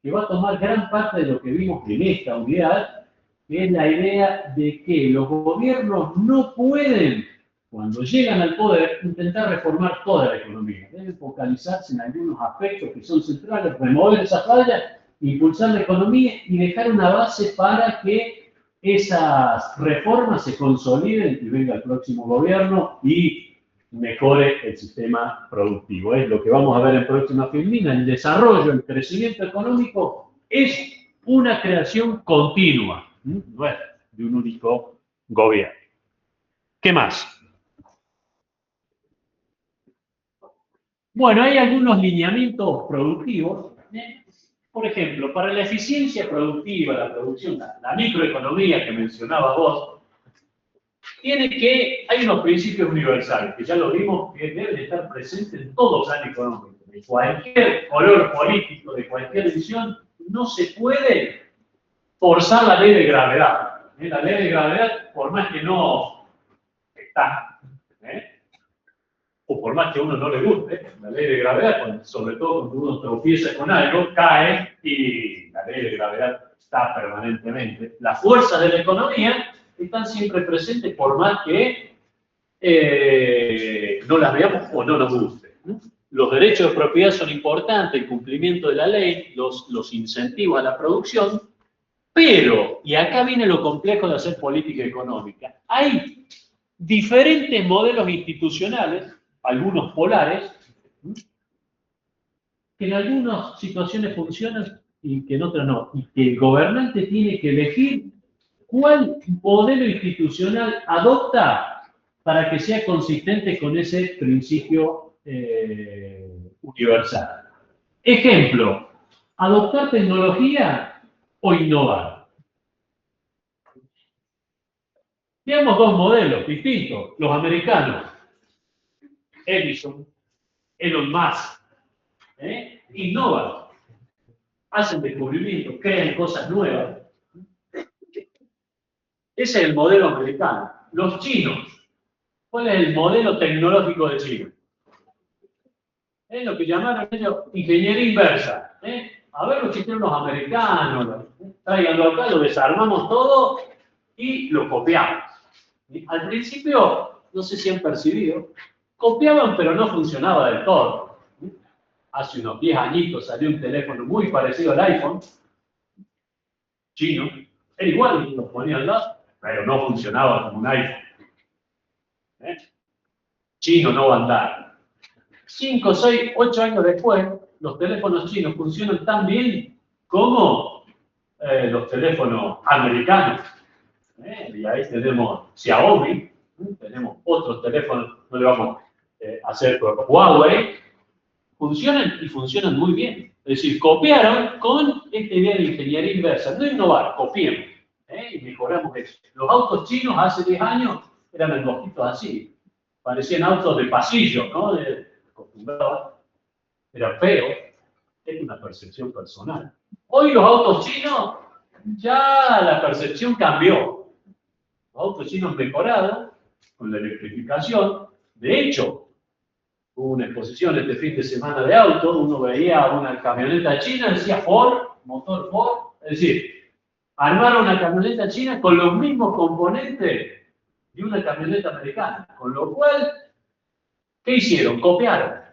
S1: que va a tomar gran parte de lo que vimos en esta unidad, que es la idea de que los gobiernos no pueden, cuando llegan al poder, intentar reformar toda la economía. Deben focalizarse en algunos aspectos que son centrales, remover esas fallas, impulsar la economía y dejar una base para que esas reformas se consoliden y venga el próximo gobierno y mejore el sistema productivo. Es lo que vamos a ver en próxima filmina. El desarrollo, el crecimiento económico es una creación continua, no es de un único gobierno. ¿Qué más? Bueno, hay algunos lineamientos productivos. Por ejemplo, para la eficiencia productiva, la producción, la microeconomía que mencionabas vos, hay unos principios universales, que ya lo vimos, que deben estar presentes en todo plan económico. De cualquier color político, de cualquier visión, no se puede forzar la ley de gravedad. La ley de gravedad, por más que no está, o por más que a uno no le guste, la ley de gravedad, sobre todo cuando uno tropieza con algo, cae y la ley de gravedad está permanentemente. Las fuerzas de la economía están siempre presentes por más que no las veamos o no nos guste. Los derechos de propiedad son importantes, el cumplimiento de la ley, los incentivos a la producción, pero, y acá viene lo complejo de hacer política económica, hay diferentes modelos institucionales, algunos polares, que en algunas situaciones funcionan y que en otras no, y que el gobernante tiene que elegir cuál modelo institucional adopta para que sea consistente con ese principio universal. Ejemplo, adoptar tecnología o innovar. Veamos dos modelos distintos. Los americanos, Edison, Elon Musk, innovan, hacen descubrimientos, crean cosas nuevas. Ese es el modelo americano. Los chinos, ¿cuál es el modelo tecnológico de China? Es lo que llamaron ellos ingeniería inversa. A ver lo que hicieron los americanos, traiganlo acá, lo desarmamos todo y lo copiamos. Al principio, no sé si han percibido, copiaban pero no funcionaba del todo. Hace unos 10 añitos salió un teléfono muy parecido al iPhone, chino, era igual, lo ponían al lado, pero no funcionaba como un iPhone. Chino no va a andar. 5, 6, 8 años después, los teléfonos chinos funcionan tan bien como los teléfonos americanos. Y ahí tenemos Xiaomi, tenemos otros teléfonos, no le vamos a hacer por Huawei, funcionan y funcionan muy bien. Es decir, copiaron con esta idea de ingeniería inversa, no innovar, copiemos, y mejoramos eso. Los autos chinos hace 10 años eran angostitos así, parecían autos de pasillo, ¿no? Era feo, es una percepción personal. Hoy los autos chinos, ya la percepción cambió. Los autos chinos mejorados con la electrificación. De hecho, hubo una exposición este fin de semana de autos, uno veía una camioneta china, decía Ford, motor Ford, es decir, armaron una camioneta china con los mismos componentes de una camioneta americana, con lo cual, ¿qué hicieron? Copiaron.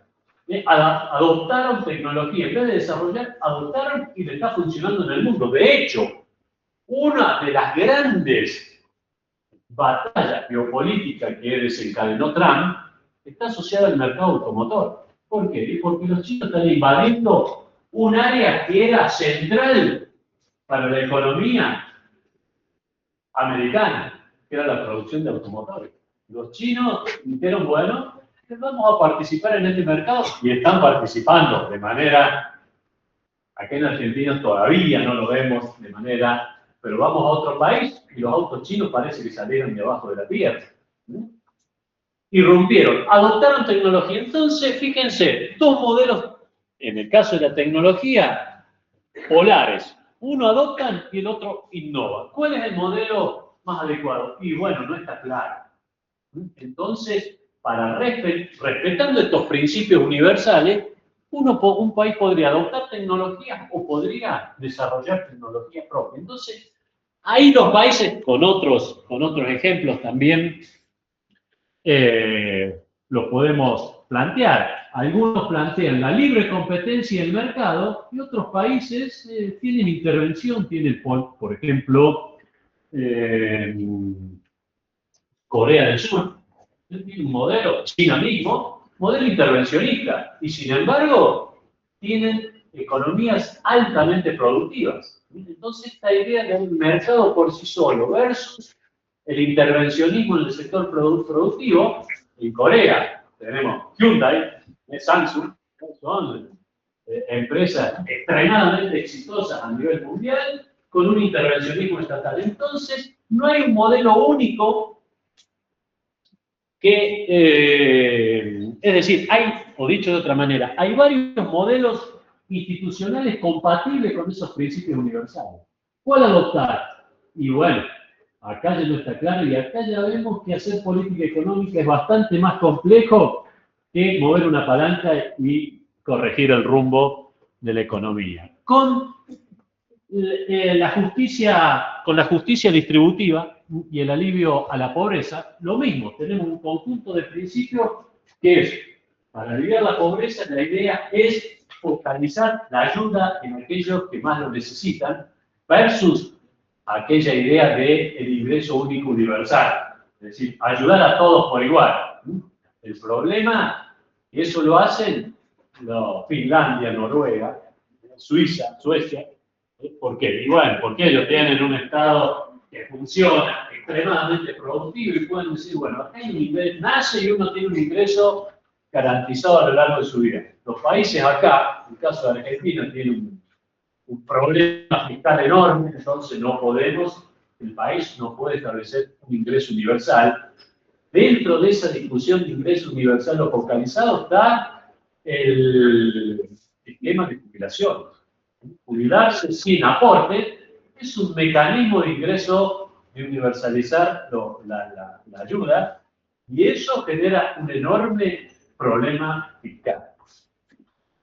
S1: Adoptaron tecnología, en vez de desarrollar, adoptaron y le está funcionando en el mundo. De hecho, una de las grandes batallas geopolíticas que desencadenó Trump está asociada al mercado automotor. ¿Por qué? Porque los chinos están invadiendo un área que era central para la economía americana, que era la producción de automotores. Los chinos dijeron, bueno, vamos a participar en este mercado y están participando de manera, aquí en Argentina todavía no lo vemos de manera, pero vamos a otro país y los autos chinos parece que salieron de abajo de la tierra. Irrumpieron, adoptaron tecnología. Entonces, fíjense, dos modelos, en el caso de la tecnología, polares. Uno adoptan y el otro innova. ¿Cuál es el modelo más adecuado? Y bueno, no está claro. Entonces, respetando estos principios universales, un país podría adoptar tecnología o podría desarrollar tecnología propia. Entonces, ahí los países, con otros ejemplos también, los podemos plantear. Algunos plantean la libre competencia en el mercado y otros países tienen intervención, por ejemplo, Corea del Sur, tiene un modelo, China mismo, modelo intervencionista, y sin embargo tienen economías altamente productivas. Entonces esta idea de un mercado por sí solo versus el intervencionismo en el sector productivo, en Corea tenemos Hyundai, Samsung, son empresas extremadamente exitosas a nivel mundial con un intervencionismo estatal. Entonces no hay un modelo único es decir, o dicho de otra manera, hay varios modelos institucionales compatibles con esos principios universales. ¿Cuál adoptar? Y bueno, acá ya no está claro y acá ya vemos que hacer política económica es bastante más complejo que mover una palanca y corregir el rumbo de la economía. Con la justicia distributiva y el alivio a la pobreza, lo mismo, tenemos un conjunto de principios que es, para aliviar la pobreza, la idea es focalizar la ayuda en aquellos que más lo necesitan, versus aquella idea del ingreso único universal, es decir, ayudar a todos por igual. El problema, y eso lo hacen Finlandia, Noruega, Suiza, Suecia. ¿Por qué? Y bueno, porque ellos tienen un Estado que funciona extremadamente productivo y pueden decir, bueno, acá hay un ingreso, nace y uno tiene un ingreso garantizado a lo largo de su vida. Los países acá, en el caso de Argentina, tienen un problema fiscal enorme, entonces el país no puede establecer un ingreso universal. Dentro de esa discusión de ingreso universal o focalizado está el esquema de jubilación. Jubilarse sin aporte es un mecanismo de ingreso, de universalizar la ayuda, y eso genera un enorme problema fiscal.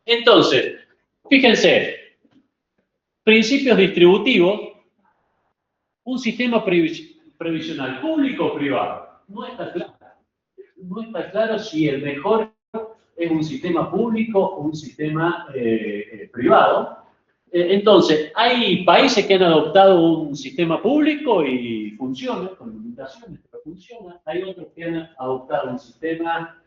S1: Entonces, fíjense, principios distributivos, un sistema previsional público o privado, no está claro. No está claro si el mejor es un sistema público o un sistema privado. Entonces, hay países que han adoptado un sistema público y funciona, con limitaciones, pero funciona. Hay otros que han adoptado un sistema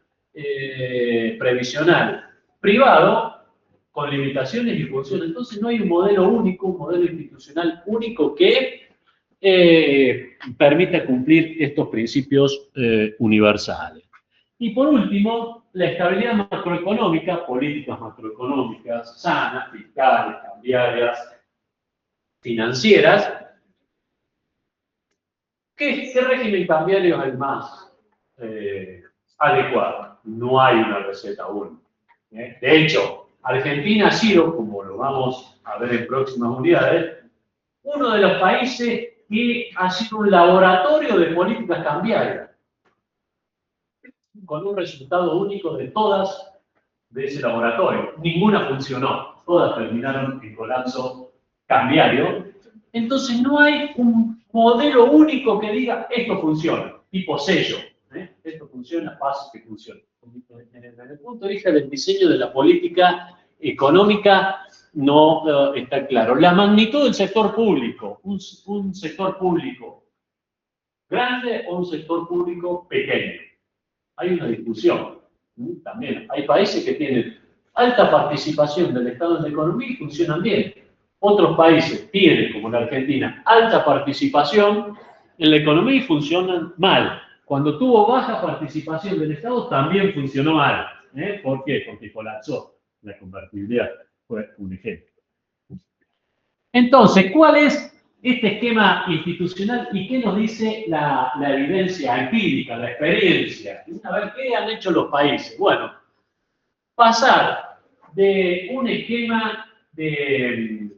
S1: previsional privado, con limitaciones y funciona. Entonces, no hay un modelo único, un modelo institucional único que permita cumplir estos principios universales. Y por último, la estabilidad macroeconómica, políticas macroeconómicas sanas, fiscales, cambiarias, financieras. ¿Qué régimen cambiario es el más adecuado? No hay una receta única. De hecho, Argentina ha sido, como lo vamos a ver en próximas unidades, uno de los países que ha sido un laboratorio de políticas cambiarias, con un resultado único de todas de ese laboratorio. Ninguna funcionó, todas terminaron en colapso cambiario. Entonces no hay un modelo único que diga esto funciona, tipo sello. Esto funciona, paso que funciona. Desde el punto de vista del diseño de la política económica no está claro. La magnitud del sector público, un sector público grande o un sector público pequeño. Hay una discusión. También hay países que tienen alta participación del Estado en la economía y funcionan bien. Otros países tienen, como la Argentina, alta participación en la economía y funcionan mal. Cuando tuvo baja participación del Estado también funcionó mal. ¿Por qué? Porque colapsó la convertibilidad. Fue un ejemplo. Entonces, ¿cuál es este esquema institucional y qué nos dice la evidencia empírica, la experiencia? A ver, ¿qué han hecho los países? Bueno, pasar de un esquema de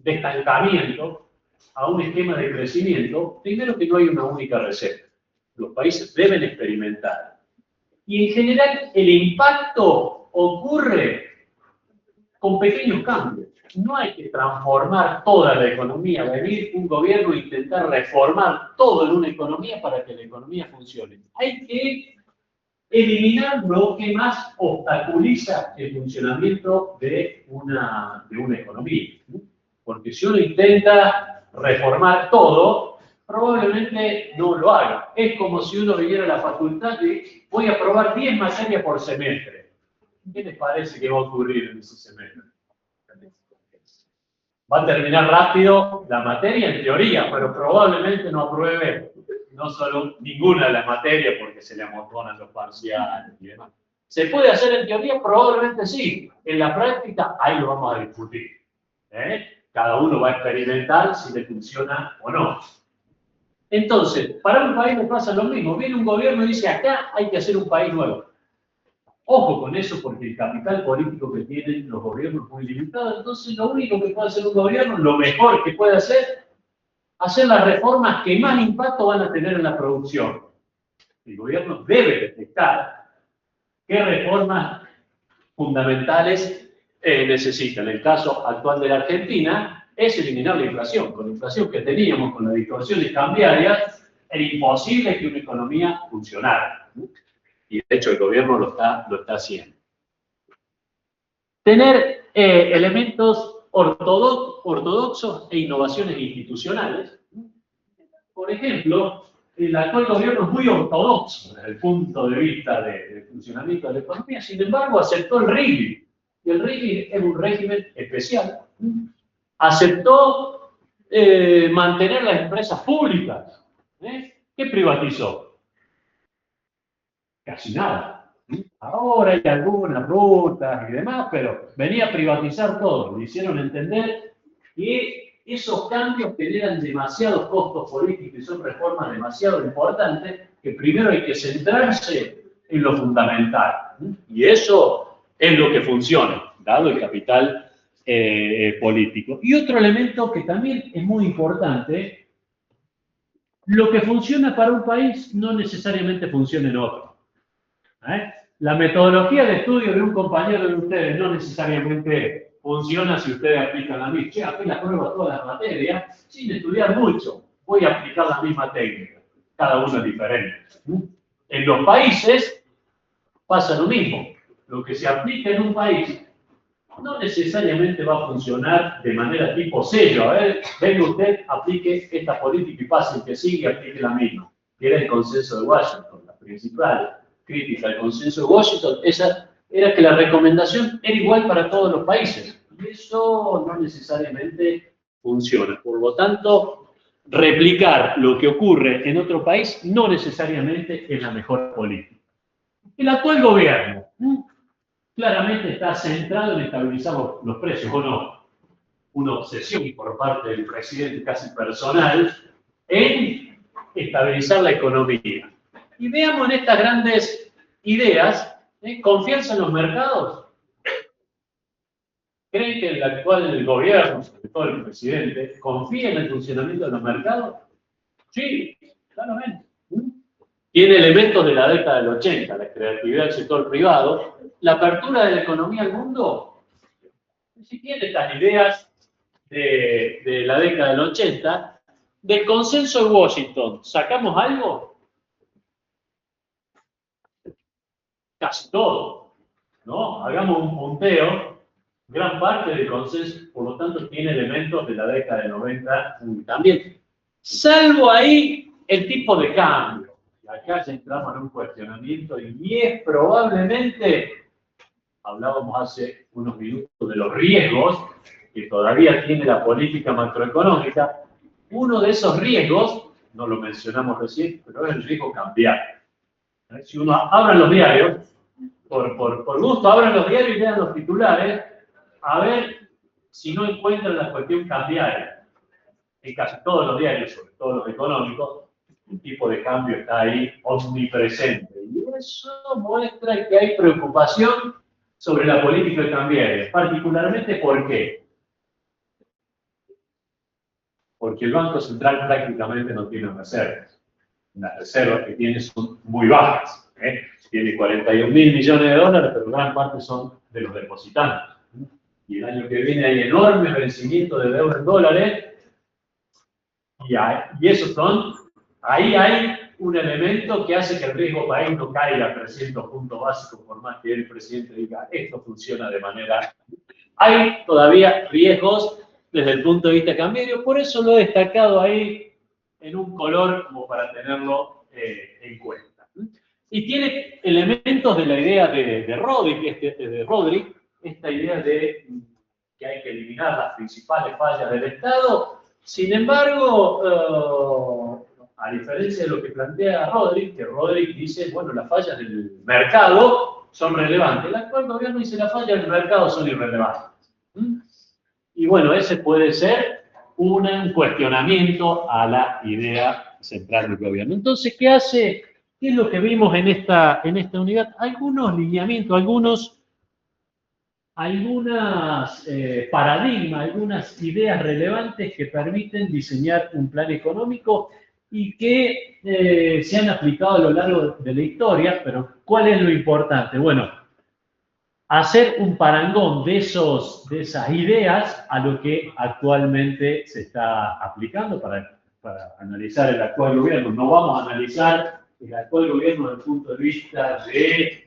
S1: estancamiento a un esquema de crecimiento, primero que no hay una única receta. Los países deben experimentar. Y en general el impacto ocurre con pequeños cambios. No hay que transformar toda la economía, venir un gobierno e intentar reformar todo en una economía para que la economía funcione. Hay que eliminar lo que más obstaculiza el funcionamiento de una economía. Porque si uno intenta reformar todo, probablemente no lo haga. Es como si uno viniera a la facultad y voy a probar 10 materias por semestre. ¿Qué les parece que va a ocurrir en ese semestre? Va a terminar rápido la materia en teoría, pero probablemente no apruebe no solo ninguna de las materias porque se le amontonan los parciales y demás. ¿Se puede hacer en teoría? Probablemente sí. En la práctica, ahí lo vamos a discutir. Cada uno va a experimentar si le funciona o no. Entonces, para un país le pasa lo mismo. Viene un gobierno y dice, acá hay que hacer un país nuevo. Ojo con eso, porque el capital político que tienen los gobiernos es muy limitado. Entonces, lo único que puede hacer un gobierno, lo mejor que puede hacer las reformas que más impacto van a tener en la producción. El gobierno debe detectar qué reformas fundamentales necesita. En el caso actual de la Argentina, es eliminar la inflación. Con la inflación que teníamos, con las distorsiones cambiarias, era imposible que una economía funcionara. Y de hecho el gobierno lo está haciendo. Tener elementos ortodoxos e innovaciones institucionales. Por ejemplo, el actual gobierno es muy ortodoxo desde el punto de vista del funcionamiento de la economía, sin embargo aceptó el RIGI. Y el RIGI es un régimen especial. Aceptó mantener las empresas públicas. ¿Qué privatizó? Casi nada. Ahora hay algunas rutas y demás, pero venía a privatizar todo. Le hicieron entender que esos cambios generan demasiados costos políticos y son reformas demasiado importantes, que primero hay que centrarse en lo fundamental. Y eso es lo que funciona, dado el capital político. Y otro elemento que también es muy importante, lo que funciona para un país no necesariamente funciona en otro. La metodología de estudio de un compañero de ustedes no necesariamente funciona si ustedes aplican la misma. Che, apenas pruebo todas las materias sin estudiar mucho. Voy a aplicar la misma técnica. Cada uno es diferente. En los países pasa lo mismo. Lo que se aplica en un país no necesariamente va a funcionar de manera tipo sello. A ver, venga usted, aplique esta política y pase el que sigue, aplique la misma. Que era el consenso de Washington, la principal crítica al consenso de Washington, esa era que la recomendación era igual para todos los países. Y eso no necesariamente funciona. Por lo tanto, replicar lo que ocurre en otro país no necesariamente es la mejor política. El actual gobierno claramente está centrado en estabilizar los precios, ¿o no? Una obsesión por parte del presidente casi personal en estabilizar la economía. Y veamos en estas grandes ideas, ¿confianza en los mercados? ¿Creen que el actual gobierno, sobre todo el presidente, confía en el funcionamiento de los mercados? Sí, claramente. Tiene elementos de la década del 80, la creatividad del sector privado, la apertura de la economía al mundo. Si tiene estas ideas de la década del 80, del consenso de Washington, ¿sacamos algo? Casi todo, ¿no? Hagamos un punteo, gran parte del consenso, por lo tanto, tiene elementos de la década del 90 también. Salvo ahí el tipo de cambio. Y acá ya entramos en un cuestionamiento y es probablemente, hablábamos hace unos minutos de los riesgos que todavía tiene la política macroeconómica. Uno de esos riesgos, no lo mencionamos recién, pero es el riesgo cambiario. Si uno abre los diarios, por gusto, abran los diarios y lean los titulares, a ver si no encuentran la cuestión cambiaria. En casi todos los diarios, sobre todo los económicos, un tipo de cambio está ahí omnipresente. Y eso muestra que hay preocupación sobre la política cambiaria. Particularmente, ¿por qué? Porque el Banco Central prácticamente no tiene reservas. Las reservas que tiene son muy bajas. Tiene 41.000 millones de dólares, pero gran parte son de los depositantes. Y el año que viene hay enormes vencimientos de deuda en dólares. Y esos son, ahí hay un elemento que hace que el riesgo país no caiga a 300 puntos básicos, por más que el presidente diga, esto funciona de manera... Hay todavía riesgos desde el punto de vista cambiario, por eso lo he destacado ahí en un color como para tenerlo en cuenta. Y tiene elementos de la idea de Rodrik, esta idea de que hay que eliminar las principales fallas del Estado. Sin embargo, a diferencia de lo que plantea Rodrik, que Rodrik dice, bueno, las fallas del mercado son relevantes. El actual gobierno dice, las fallas del mercado son irrelevantes. Y bueno, ese puede ser un cuestionamiento a la idea central del gobierno. Entonces, ¿qué hace? ¿Qué es lo que vimos en esta unidad? Algunos lineamientos, algunas paradigmas, algunas ideas relevantes que permiten diseñar un plan económico y que se han aplicado a lo largo de la historia, pero ¿cuál es lo importante? Bueno, hacer un parangón de esas ideas a lo que actualmente se está aplicando para analizar el actual gobierno. No vamos a analizar el actual gobierno desde el punto de vista de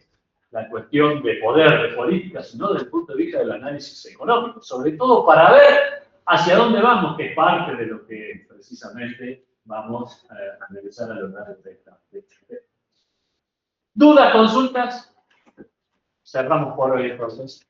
S1: la cuestión de poder, de política, sino desde el punto de vista del análisis económico, sobre todo para ver hacia dónde vamos, que es parte de lo que precisamente vamos a analizar a lo largo de esta. ¿Dudas, consultas? Cerramos por hoy entonces.